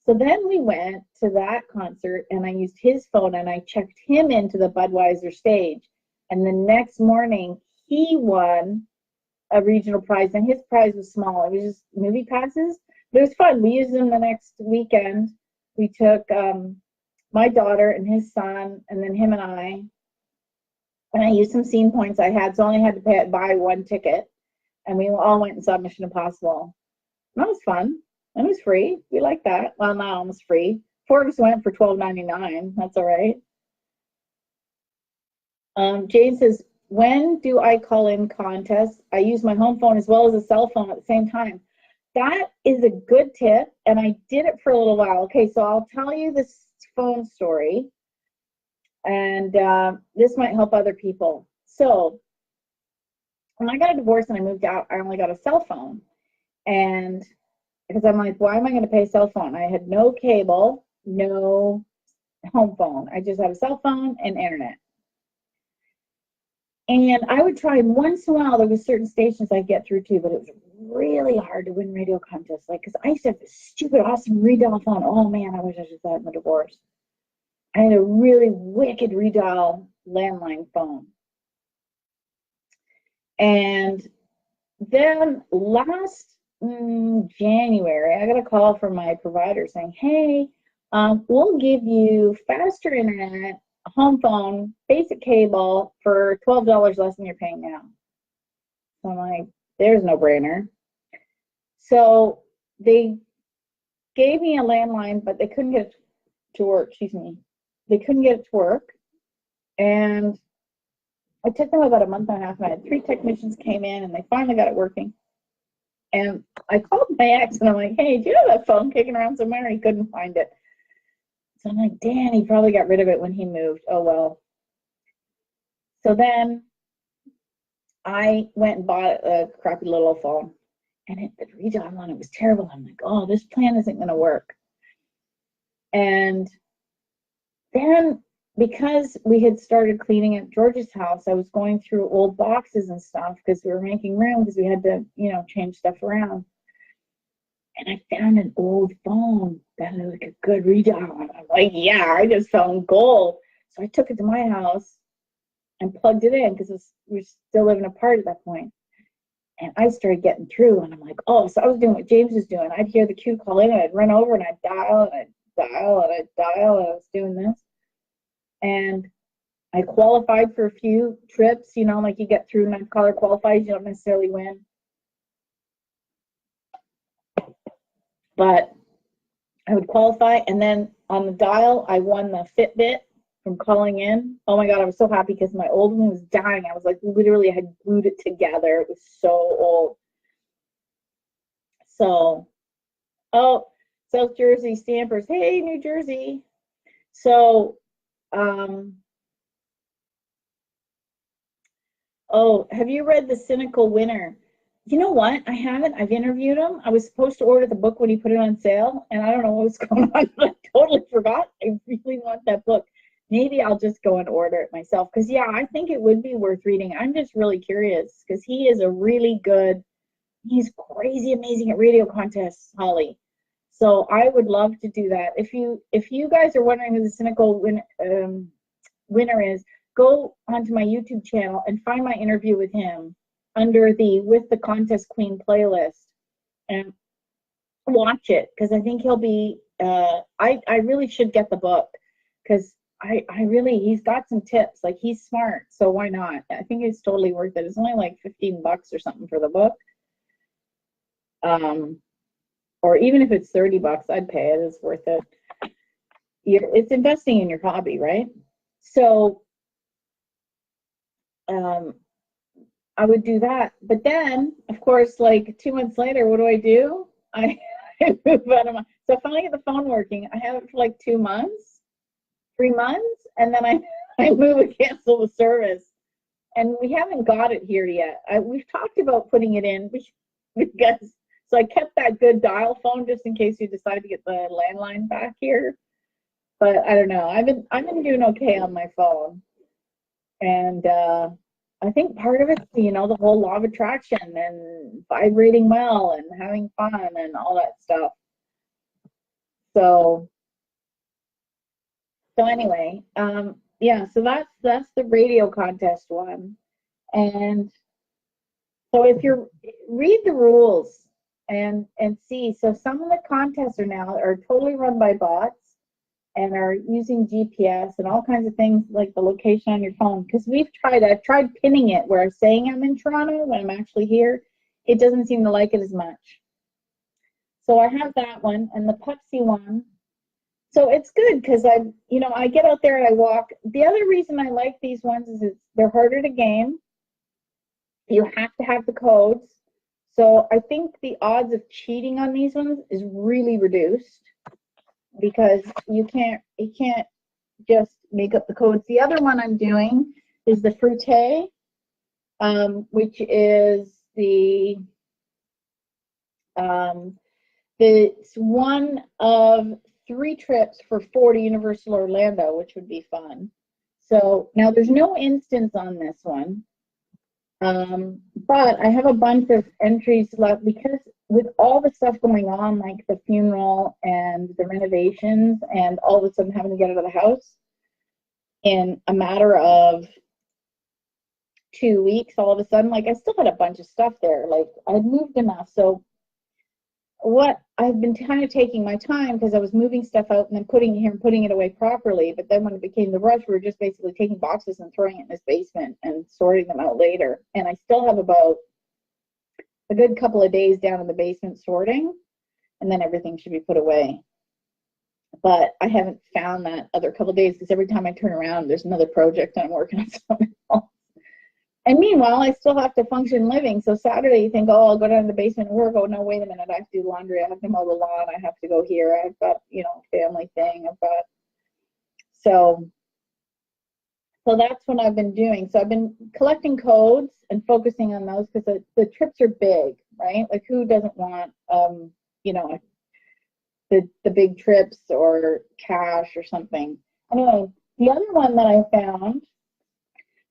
So then we went to that concert and I used his phone and I checked him into the Budweiser stage. And the next morning, he won a regional prize, and his prize was small. It was just movie passes, but it was fun. We used them the next weekend. We took my daughter and his son, and then him and I used some scene points I had, so I only had to buy one ticket, and we all went and saw Mission Impossible. That was fun. And it was free. We like that. Well, not almost free. Four of us went for $12.99. That's all right. Jane says, when do I call in contests? I use my home phone as well as a cell phone at the same time. That is a good tip, and I did it for a little while. Okay, so I'll tell you this phone story, and this might help other people. So when I got a divorce and I moved out, I only got a cell phone. And because I'm like, why am I going to pay a cell phone? I had no cable, no home phone. I just had a cell phone and internet. And I would try, and once in a while, there was certain stations I'd get through to, but it was really hard to win radio contests. Like, because I used to have this stupid, awesome redial phone. Oh man, I wish I just had my divorce. I had a really wicked redial landline phone. And then last January, I got a call from my provider saying, hey, we'll give you faster internet, home phone, basic cable for $12 less than you're paying now. So I'm like, there's no brainer. So they gave me a landline, but they couldn't get it to work. Excuse me. They couldn't get it to work. And it took them about a month and a half. And I had 3 technicians came in and they finally got it working. And I called my ex and I'm like, hey, do you have that phone kicking around somewhere? He couldn't find it. So I'm like, Dan, he probably got rid of it when he moved. Oh, well. So then I went and bought a crappy little phone. And the redial on it was terrible. I'm like, oh, this plan isn't going to work. And then because we had started cleaning at George's house, I was going through old boxes and stuff because we were making room because we had to, change stuff around. And I found an old phone that had like a good redial on it. I'm like, yeah, I just found gold. So I took it to my house and plugged it in because we were still living apart at that point. And I started getting through, and I'm like, oh, so I was doing what James was doing. I'd hear the queue call in, and I'd run over, and I'd dial, and I'd dial, and I'd dial, and I was doing this. And I qualified for a few trips, like you get through night caller qualifies, you don't necessarily win. But I would qualify, and then on the dial, I won the Fitbit from calling in. Oh my God, I was so happy because my old one was dying. I was like, literally, I had glued it together. It was so old. So, oh, South Jersey Stampers. Hey, New Jersey. So, oh, have you read The Cynical Winner? You know what? I haven't. I've interviewed him. I was supposed to order the book when he put it on sale, and I don't know what was going on. I totally forgot. I really want that book. Maybe I'll just go and order it myself because, yeah, I think it would be worth reading. I'm just really curious because he is a really good, he's crazy amazing at radio contests, Holly. So I would love to do that. If you guys are wondering who the Cynical winner is, go onto my YouTube channel and find my interview with him under the With the Contest Queen playlist and watch it because I think he'll be, I really should get the book because I really, he's got some tips. Like, he's smart, so why not? I think it's totally worth it. It's only like $15 or something for the book. Or even if it's $30, I'd pay it. It's worth it. It's investing in your hobby, right? So I would do that. But then, of course, like 2 months later, what do? I move out of my, so I finally get the phone working. I have it for like 2 months, 3 months, and then I move and cancel the service. And we haven't got it here yet. We've talked about putting it in because, so I kept that good dial phone just in case you decide to get the landline back here. But I don't know. I've been doing okay on my phone, and I think part of it's, you know, the whole law of attraction and vibrating well and having fun and all that stuff. So anyway, yeah. So that's the radio contest one, and so if you're read the rules and see. So some of the contests are totally run by bots and are using GPS and all kinds of things like the location on your phone. Because I've tried pinning it where I'm saying I'm in Toronto when I'm actually here. It doesn't seem to like it as much. So I have that one and the Pepsi one. So it's good because I get out there and I walk. The other reason I like these ones is they're harder to game. You have to have the codes. So I think the odds of cheating on these ones is really reduced because you can't just make up the codes. The other one I'm doing is the Fruité, which is it's one of 3 trips for 40 Universal Orlando, which would be fun. So now there's no instance on this one. But I have a bunch of entries left because with all the stuff going on, like the funeral and the renovations and all of a sudden having to get out of the house in a matter of 2 weeks, all of a sudden, like I still had a bunch of stuff there. Like I'd moved enough. So what I've been kind of taking my time because I was moving stuff out and then putting it here and putting it away properly. But then when it became the rush, we were just basically taking boxes and throwing it in this basement and sorting them out later. And I still have about a good couple of days down in the basement sorting, and then everything should be put away. But I haven't found that other couple of days because every time I turn around, there's another project and I'm working on something else. And meanwhile, I still have to function living. So Saturday, you think, oh, I'll go down to the basement and work. Oh, no, wait a minute. I have to do laundry. I have to mow the lawn. I have to go here. I've got, family thing. So that's what I've been doing. So I've been collecting codes and focusing on those because the trips are big, right? Like who doesn't want, the big trips or cash or something. Anyway, the other one that I found,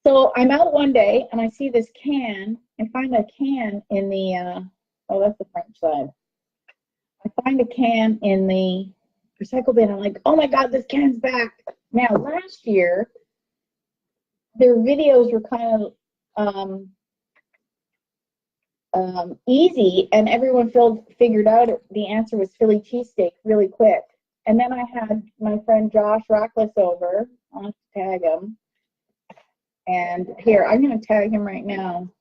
so I'm out one day and I see this can. I find a can in the, that's the French side. I find a can in the recycle bin. I'm like, oh my God, this can's back. Now, last year, their videos were kind of easy and everyone figured out the answer was Philly cheesesteak really quick. And then I had my friend Josh Rackless over. I'll have to tag him. And here, I'm going to tag him right now.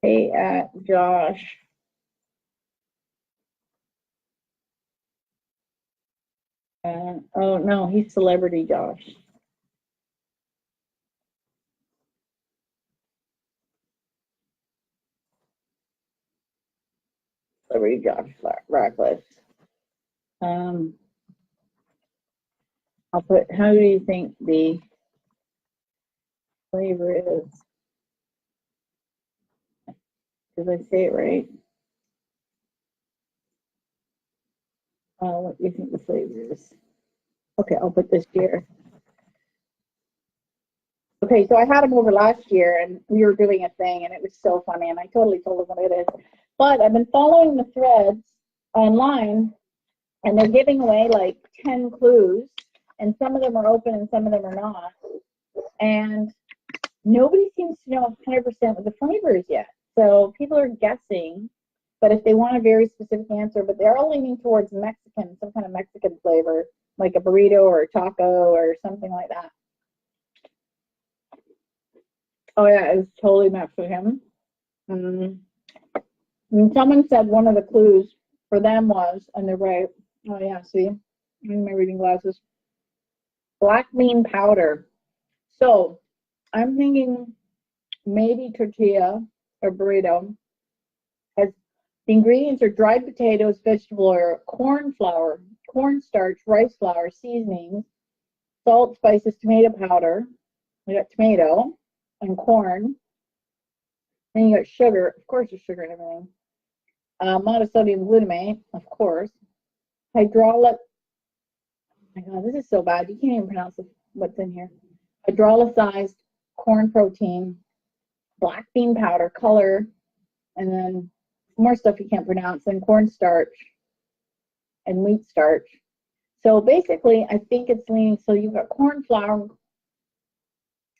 Hey, Josh. Oh, no, he's Celebrity Josh. Celebrity Josh Rackless. I'll put, how do you think the flavor is? Did I say it right? What do you think the flavor is? Okay, I'll put this here. Okay, so I had him over last year and we were doing a thing and it was so funny and I totally told him what it is. But I've been following the threads online and they're giving away like 10 clues and some of them are open and some of them are not. And nobody seems to know 100% what the flavor is yet. So people are guessing, but if they want a very specific answer, but they're all leaning towards Mexican, some kind of Mexican flavor, like a burrito or a taco or something like that. Oh yeah, it's totally Mexican. And someone said one of the clues for them was, and they're right. Oh yeah, see, I'm in my reading glasses. Black bean powder. So I'm thinking maybe tortilla or burrito. Has the ingredients are dried potatoes, vegetable oil, corn flour, cornstarch, rice flour, seasonings, salt, spices, tomato powder. We got tomato and corn. Then you got sugar. Of course, there's sugar in everything. Monosodium glutamate, of course. Hydraulic my God, this is so bad. You can't even pronounce what's in here. Hydrolyzed corn protein, black bean powder, color, and then more stuff you can't pronounce, and cornstarch and wheat starch. So basically, I think it's leaning, so you've got corn flour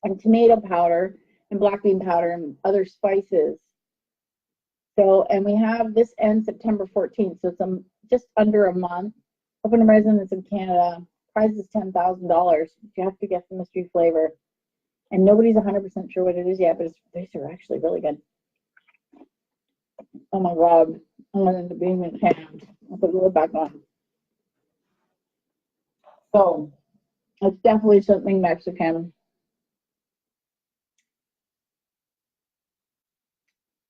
and tomato powder and black bean powder and other spices. So, and we have this ends September 14th, so it's just under a month. Open to residents in Canada. Price is $10,000. You have to get the mystery flavor. And nobody's 100% sure what it is yet, but these are actually really good. Oh my God, I'm going to end up being in hand. I'll put the lid back on. So, it's definitely something Mexican.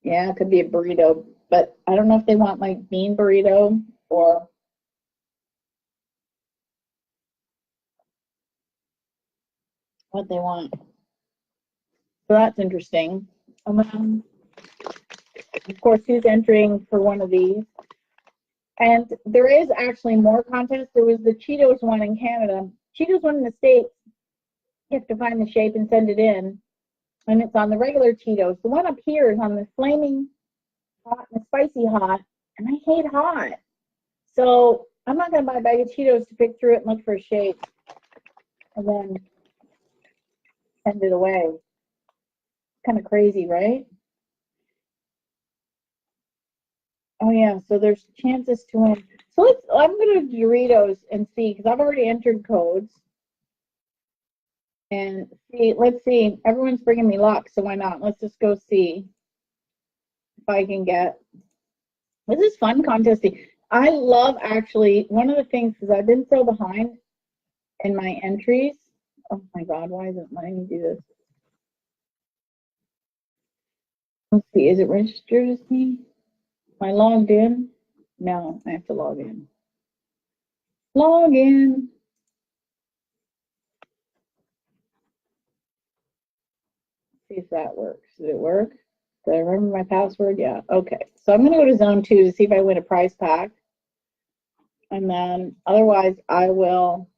Yeah, it could be a burrito, but I don't know if they want like bean burrito or what they want. So that's interesting. And then, of course, who's entering for one of these? And there is actually more contests. There was the Cheetos one in Canada. Cheetos one in the States. You have to find the shape and send it in. And it's on the regular Cheetos. The one up here is on the flaming hot and the spicy hot. And I hate hot. So I'm not going to buy a bag of Cheetos to pick through it and look for a shape. And then send it away. Kind of crazy, right? Oh yeah, so there's chances to win. So I'm gonna do Doritos and see, because I've already entered codes. And see, let's see. Everyone's bringing me luck, so why not? Let's just go see if I can get. This is fun contesting. I love actually, one of the things is I've been so behind in my entries. Oh my God, why isn't it letting me do this? Let's see, is it registered as me? Am I logged in? No, I have to log in. Log in. See if that works. Did it work? Did I remember my password? Yeah. Okay. So I'm going to go to zone 2 to see if I win a prize pack. And then otherwise I will.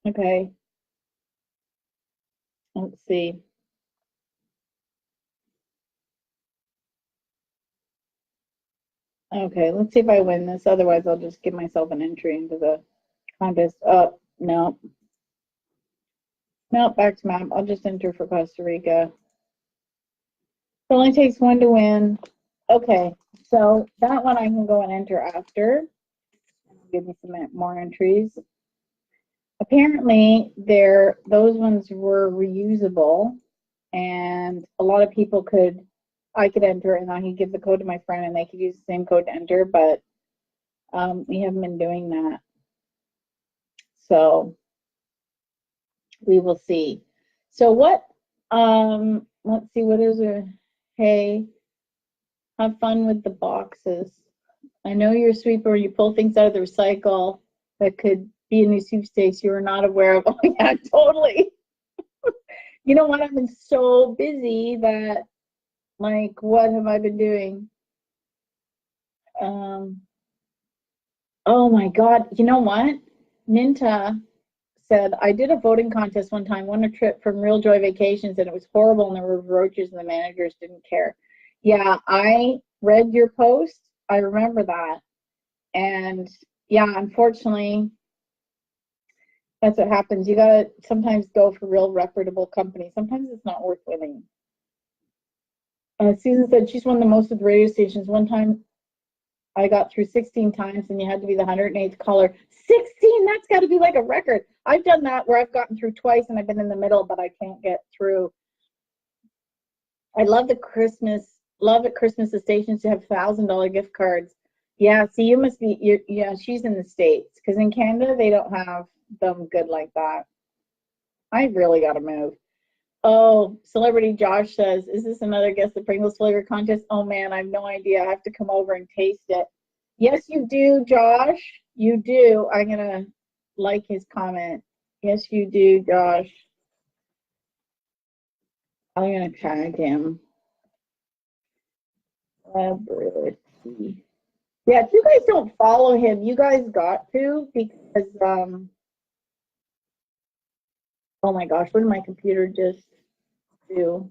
Okay. Let's see. Okay. Let's see if I win this. Otherwise I'll just give myself an entry into the contest. Oh, no. No, back to map. I'll just enter for Costa Rica. It only takes one to win. Okay. So that one I can go and enter after. Give me some more entries. Apparently, those ones were reusable, and a lot of people I could enter, and I could give the code to my friend, and they could use the same code to enter, but we haven't been doing that. So we will see. So let's see, what is it? Hey, have fun with the boxes. I know you're a sweeper, you pull things out of the recycle that could be a new sweepstakes you were not aware of. Oh yeah, totally. You know what? I've been so busy that, like, what have I been doing? Oh my God. You know what? Ninta said, I did a voting contest one time, won a trip from Real Joy Vacations, and it was horrible, and there were roaches, and the managers didn't care. Yeah, I read your post. I remember that. And yeah, unfortunately, that's what happens. You gotta sometimes go for real reputable companies. Sometimes it's not worth winning. Susan said she's won the most with radio stations. One time I got through 16 times and you had to be the 108th caller. 16, that's got to be like a record. I've done that where I've gotten through twice and I've been in the middle, but I can't get through. I love at Christmas the stations to have $1,000 gift cards. Yeah, see, you must be, yeah, she's in the States, because in Canada, they don't have them good like that. I really got to move. Oh, Celebrity Josh says, is this another Guess the Pringles flavor contest? Oh man, I have no idea. I have to come over and taste it. Yes, you do, Josh. You do. I'm going to like his comment. Yes, you do, Josh. I'm going to tag him. Celebrity. Yeah, if you guys don't follow him, you guys got to, because Oh my gosh, what did my computer just do?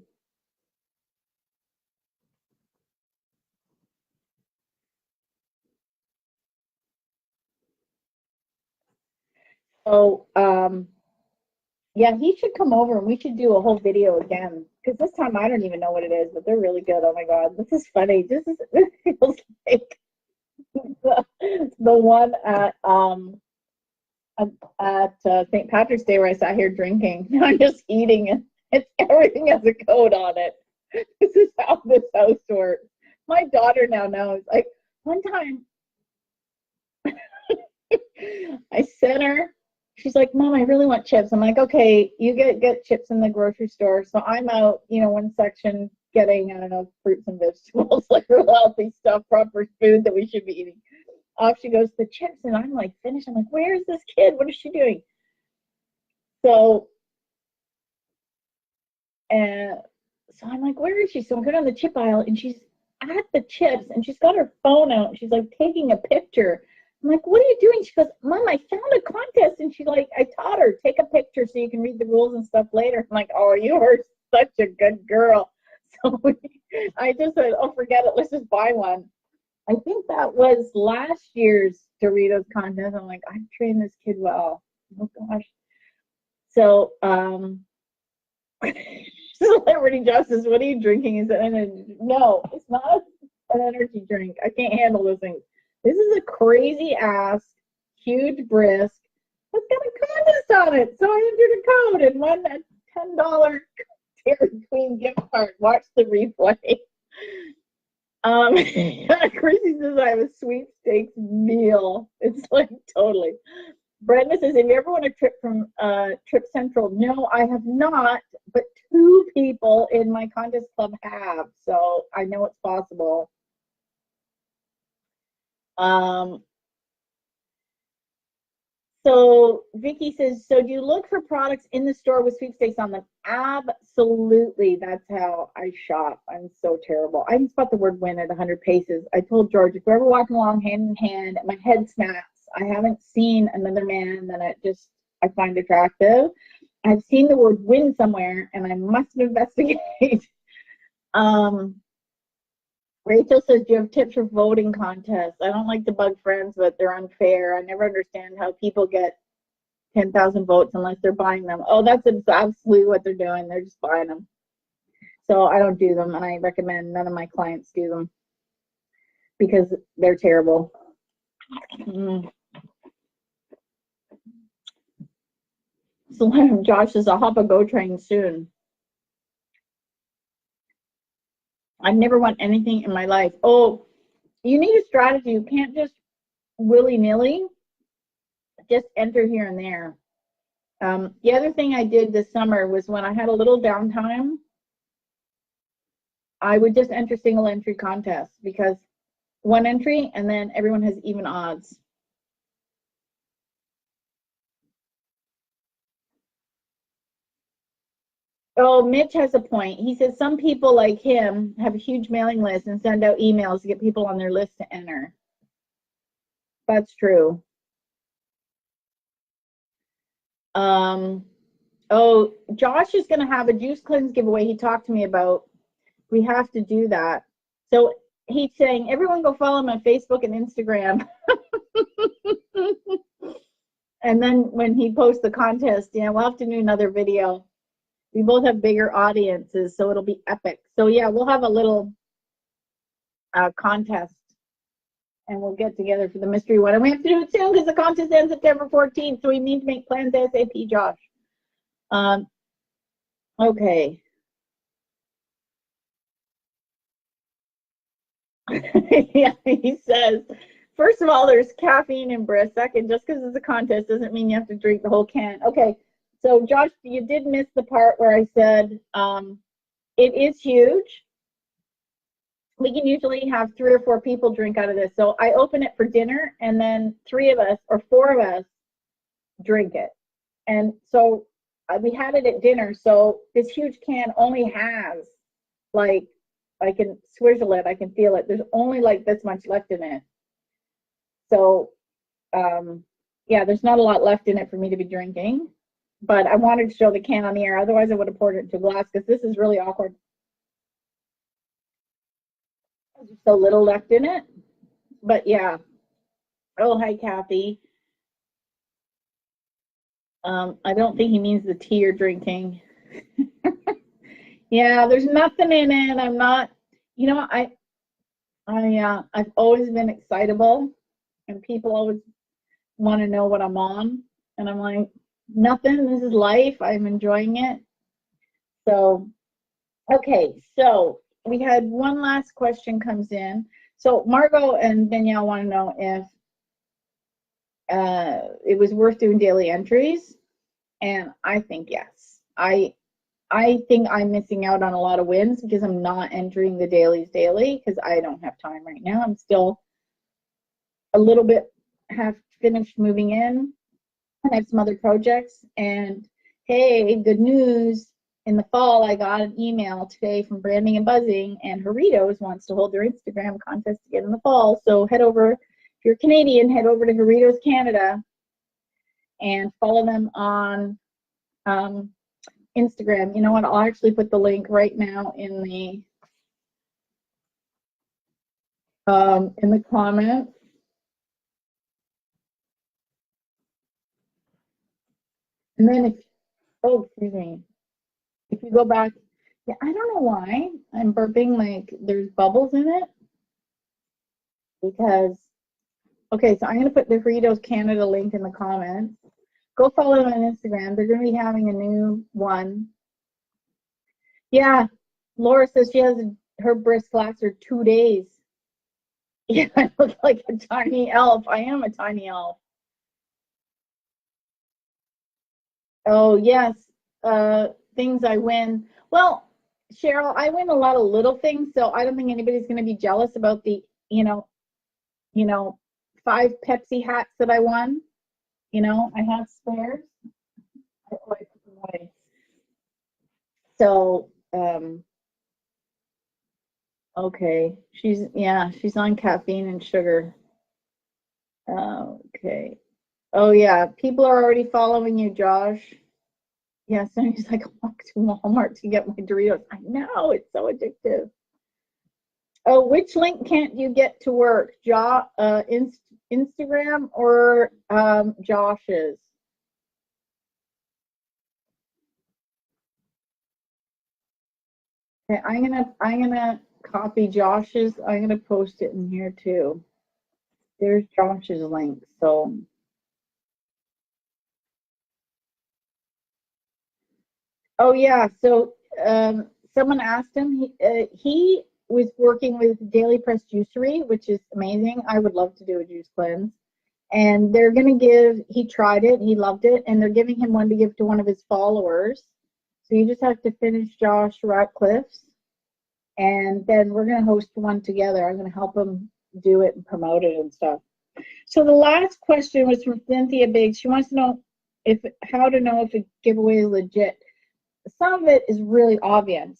So, yeah, he should come over and we should do a whole video again. Because this time I don't even know what it is, but they're really good. Oh my God, this is funny. This feels like the one at St. Patrick's Day where I sat here drinking. I'm just eating and it's everything has a code on it. This is how this house works. My daughter now knows. Like one time I sent her, she's like, Mom, I really want chips. I'm like, okay, you get chips in the grocery store. So I'm out, one section getting, I don't know, fruits and vegetables, like real healthy stuff, proper food that we should be eating. Off she goes to chips, and I'm like finished. I'm like, where is this kid? What is she doing? So, so I'm like, where is she? So I go down the chip aisle, and she's at the chips, and she's got her phone out. And she's like taking a picture. I'm like, what are you doing? She goes, Mom, I found a contest, and she's like, I taught her, take a picture so you can read the rules and stuff later. I'm like, oh, you are such a good girl. So I just said, oh, forget it. Let's just buy one. I think that was last year's Doritos contest. I'm like, I've trained this kid well. Oh gosh. So, Celebrity Justice, what are you drinking? Is it no, it's not an energy drink. I can't handle those things. This is a crazy ass, huge brisk. It's got a contest on it. So I entered a code and won a $10 Dairy Queen gift card. Watch the replay. Chrissy says I have a sweepstakes meal. It's like totally. Brenda says, have you ever won a trip from Trip Central? No, I have not, but 2 people in my contest club have, so I know it's possible. So Vicky says, so do you look for products in the store with sweepstakes on them? Absolutely. That's how I shop. I'm so terrible. I can spot the word win at 100 paces. I told George, if we're ever walking along hand in hand, my head snaps. I haven't seen another man that I find attractive. I've seen the word win somewhere and I must investigate. Rachel says, do you have tips for voting contests? I don't like to bug friends, but they're unfair. I never understand how people get 10,000 votes unless they're buying them. Oh, that's absolutely what they're doing. They're just buying them. So I don't do them, and I recommend none of my clients do them because they're terrible. So Josh says, I'll hop a GO train soon. I've never won anything in my life. Oh, you need a strategy. You can't just willy-nilly just enter here and there. The other thing I did this summer was when I had a little downtime, I would just enter single entry contests because one entry and then everyone has even odds. Oh, Mitch has a point. He says some people like him have a huge mailing list and send out emails to get people on their list to enter. That's true. Oh, Josh is going to have a juice cleanse giveaway he talked to me about. We have to do that. So he's saying, everyone go follow him on Facebook and Instagram. And then when he posts the contest, yeah, we'll have to do another video. We both have bigger audiences, so it'll be epic. So yeah, we'll have a little contest and we'll get together for the mystery one. And we have to do it soon because the contest ends September 14th, so we need to make plans ASAP, Josh. Okay. Yeah, he says, first of all, there's caffeine in brisk. Second, just because it's a contest doesn't mean you have to drink the whole can. Okay, so Josh, you did miss the part where I said it is huge. We can usually have 3 or 4 people drink out of this. So I open it for dinner and then 3 of us or 4 of us drink it. And so we had it at dinner. So this huge can only has, like, I can swizzle it, I can feel it. There's only like this much left in it. So yeah, there's not a lot left in it for me to be drinking. but I wanted to show the can on the air. Otherwise, I would have poured it into glass because this is really awkward. There's so little left in it. But yeah. Oh, hi, Kathy. I don't think he means the tea you're drinking. Yeah, there's nothing in it. I'm not, you know, I've always been excitable, and people always want to know what I'm on, and I'm like, nothing. This is life. I'm enjoying it. So, okay, so we had one last question comes in. So Margot and Danielle want to know if it was worth doing daily entries, and I think yes. I think I'm missing out on a lot of wins because I'm not entering the dailies daily because I don't have time right now. I'm still a little bit half finished moving in, and I have some other projects. And hey, good news. In the fall, I got an email today from Branding and Buzzing, and Doritos wants to hold their Instagram contest again in the fall. So head over, if you're Canadian, head over to Doritos Canada and follow them on Instagram. You know what? I'll actually put the link right now in the comments. And then if, oh, excuse me, if you go back, yeah, I don't know why I'm burping like there's bubbles in it. Because, okay, so I'm going to put the Doritos Canada link in the comments. Go follow them on Instagram. They're going to be having a new one. Yeah, Laura says she has her brisk lasts are 2 days. Yeah, I look like a tiny elf. I am a tiny elf. Oh, yes. Things I win. Well, Cheryl, I win a lot of little things, so I don't think anybody's going to be jealous about the, you know, 5 Pepsi hats that I won. You know, I have spares. Oh, I put them away. So, okay. She's on caffeine and sugar. Okay. Oh, yeah. People are already following you, Josh. Yeah, so he's like, I walk to Walmart to get my Doritos. I know, it's so addictive. Oh, which link can't you get to work? Instagram or Josh's? Okay, I'm gonna copy Josh's. I'm gonna post it in here too. There's Josh's link. So oh yeah, so someone asked him. He was working with Daily Press Juicery, which is amazing. I would love to do a juice cleanse. And they're going to give, he tried it, he loved it, and they're giving him one to give to one of his followers. So you just have to finish Josh Ratcliffe's, and then we're going to host one together. I'm going to help him do it and promote it and stuff. So the last question was from Cynthia Biggs. She wants to know how to know if a giveaway is legit. Some of it is really obvious.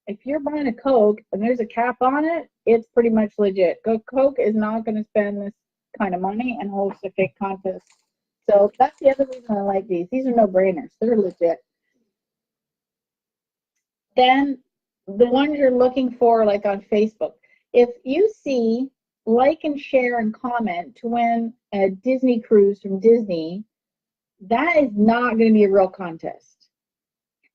If you're buying a Coke and there's a cap on it, it's pretty much legit. Coke is not going to spend this kind of money and host a fake contest. So that's the other reason I like these. These are no-brainers. They're legit. Then the ones you're looking for, like on Facebook, if you see like and share and comment to win a Disney cruise from Disney, that is not going to be a real contest.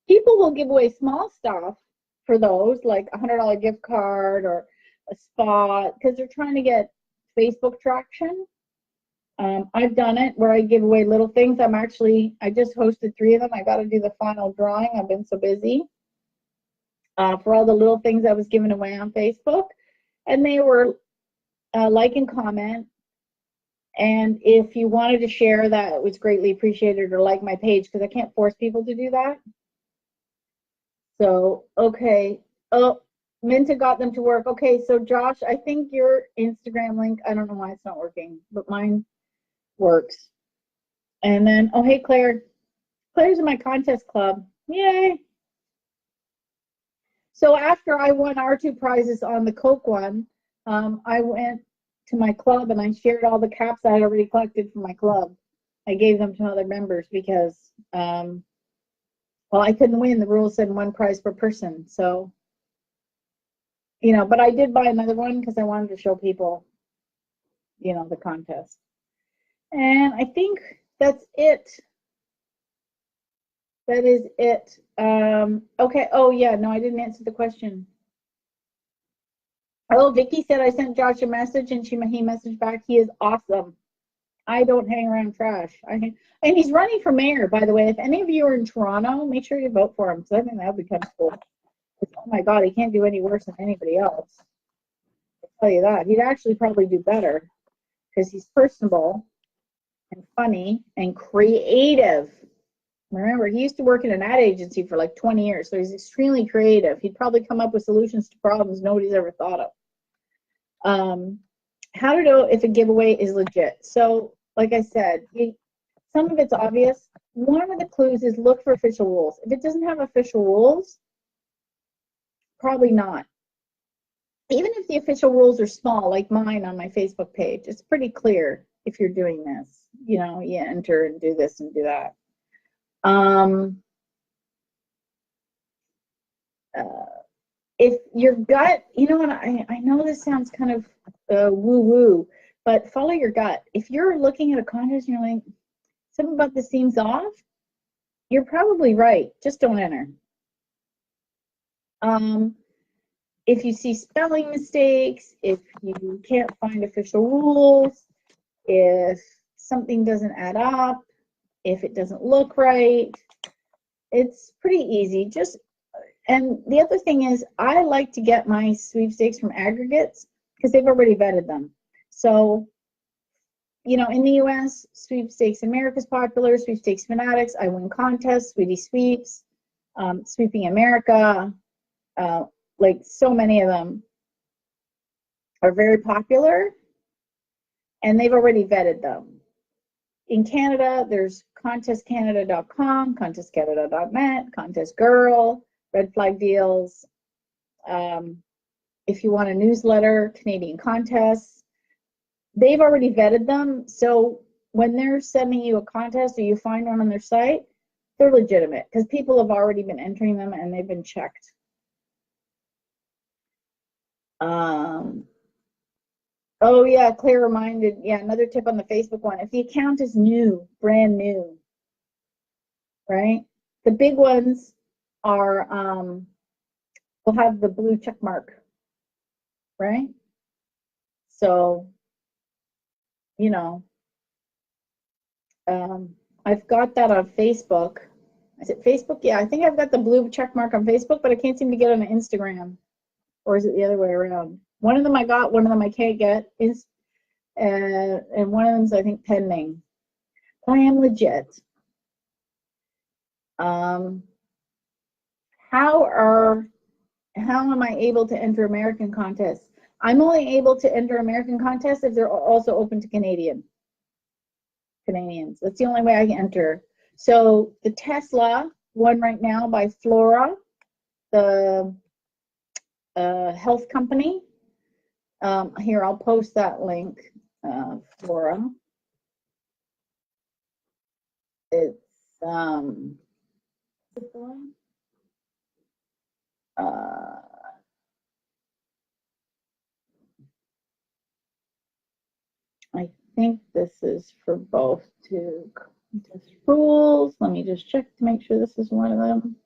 People will give away small stuff for those, like a $100 gift card or a spot, because they're trying to get Facebook traction. I've done it where I give away little things. I just hosted 3 of them. I got to do the final drawing. I've been so busy for all the little things I was giving away on Facebook. And they were like and comment. And if you wanted to share, that was greatly appreciated, or like my page, because I can't force people to do that. So, okay. Oh, Minta got them to work. Okay, so Josh, I think your Instagram link, I don't know why it's not working, but mine works. And then, oh, hey, Claire. Claire's in my contest club. Yay. So after I won our 2 prizes on the Coke one, I went to my club and I shared all the caps I had already collected from my club. I gave them to other members because, well, I couldn't win. The rules said one prize per person. So, you know, but I did buy another one because I wanted to show people, you know, the contest. And I think that's it. That is it. Okay. Oh, yeah. No, I didn't answer the question. Oh, Vicky said I sent Josh a message and he messaged back. He is awesome. I don't hang around trash. And he's running for mayor, by the way. If any of you are in Toronto, make sure you vote for him because I think that would be kind of cool. Oh my God, he can't do any worse than anybody else. I'll tell you that. He'd actually probably do better because he's personable and funny and creative. Remember, he used to work in an ad agency for like 20 years, so he's extremely creative. He'd probably come up with solutions to problems nobody's ever thought of. How to know if a giveaway is legit? So, like I said, some of it's obvious. One of the clues is look for official rules. If it doesn't have official rules, probably not. Even if the official rules are small, like mine on my Facebook page, it's pretty clear if you're doing this. You know, you enter and do this and do that. If your gut, you know what, I know this sounds kind of woo-woo, but follow your gut. If you're looking at a contest and you're like, something about this seems off, you're probably right. Just don't enter. If you see spelling mistakes, if you can't find official rules, if something doesn't add up, if it doesn't look right, it's pretty easy. And the other thing is, I like to get my sweepstakes from aggregates because they've already vetted them. So, you know, in the US, Sweepstakes America's popular, Sweepstakes Fanatics, I Win Contests, Sweetie Sweeps, Sweeping America, like so many of them are very popular, and they've already vetted them. In Canada, there's contestcanada.com, contestcanada.net, Contest Girl, Red Flag Deals. If you want a newsletter, Canadian Contests, they've already vetted them. So when they're sending you a contest or you find one on their site, they're legitimate because people have already been entering them and they've been checked. Oh yeah, Claire reminded, yeah, another tip on the Facebook one. If the account is new, brand new, right? The big ones are, will have the blue check mark, right? So, you know, I've got that on Facebook. Is it Facebook? Yeah, I think I've got the blue check mark on Facebook, but I can't seem to get it on Instagram. Or is it the other way around? One of them I got, one of them I can't get. And one of them's I think pending. I am legit. How am I able to enter American contests? I'm only able to enter American contests if they're also open to Canadians. That's the only way I can enter. So the Tesla one right now by Flora, the health company. Here, I'll post that link. Flora. It's I think this is for both to contest rules. Let me just check to make sure this is one of them.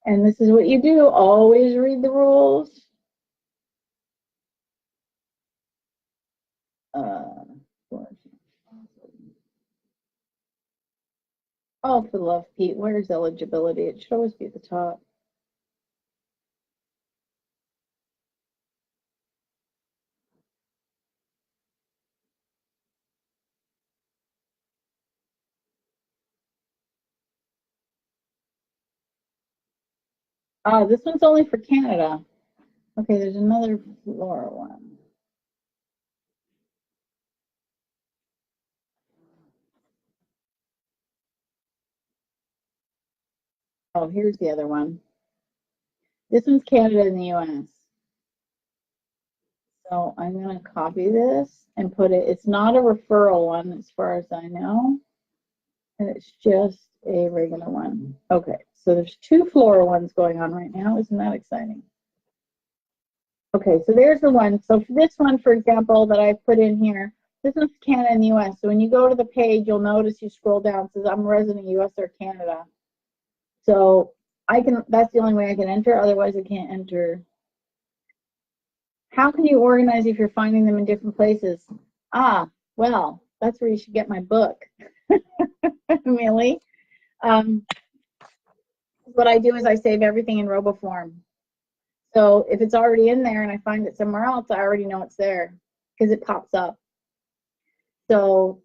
And this is what you do, always read the rules. Oh, for the love, Pete, where's eligibility? It should always be at the top. Oh, this one's only for Canada. Okay, there's another Flora one. Oh, here's the other one. This one's Canada and the US. So I'm going to copy this and put it, it's not a referral one as far as I know. And it's just a regular one. Okay, so there's 2 floral ones going on right now. Isn't that exciting? Okay, so there's the one. So for this one, for example, that I put in here, this one's Canada and US. So when you go to the page, you'll notice you scroll down, it says I'm a resident US or Canada. So that's the only way I can enter, otherwise I can't enter. How can you organize if you're finding them in different places? Ah, well, that's where you should get my book, Millie. What I do is I save everything in RoboForm. So if it's already in there and I find it somewhere else, I already know it's there because it pops up. So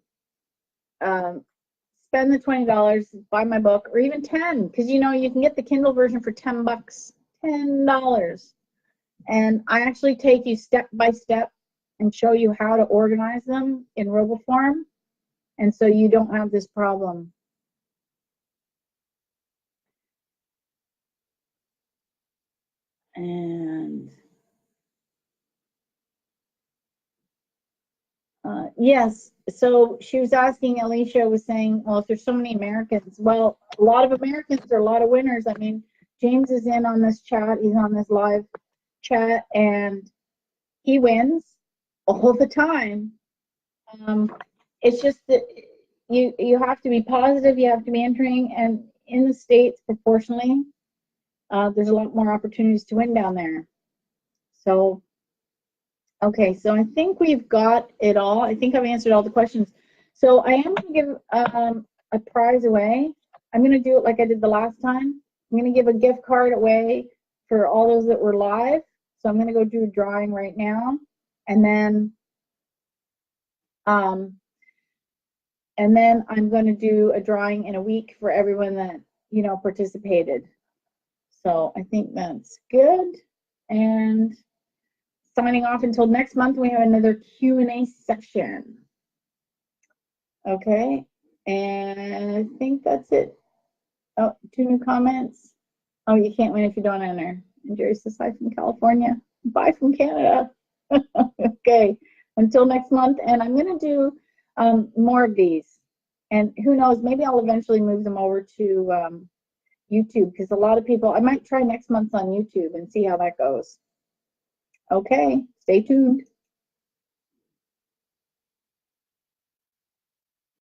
spend the $20, buy my book, or even 10, because you know you can get the Kindle version for 10 bucks, $10. And I actually take you step by step and show you how to organize them in RoboForm, and so you don't have this problem. And yes, so she was asking, Alicia was saying, well, if there's so many Americans, well, a lot of Americans are a lot of winners. I mean, James is in on this chat, he's on this live chat, and he wins all the time. It's just that you have to be positive, you have to be entering, and in the States, proportionally, there's a lot more opportunities to win down there. So, okay, so I think we've got it all. I think I've answered all the questions. So I am going to give a prize away. I'm going to do it like I did the last time. I'm going to give a gift card away for all those that were live. So I'm going to go do a drawing right now, and then I'm going to do a drawing in a week for everyone that participated. So I think that's good. And signing off until next month, we have another Q&A session. Okay, and I think that's it. Oh, 2 new comments. Oh, you can't win if you don't enter. And Jerry says hi from California. Bye from Canada. Okay, until next month. And I'm going to do more of these. And who knows, maybe I'll eventually move them over to YouTube, because a lot of people, I might try next month on YouTube and see how that goes. Okay, stay tuned.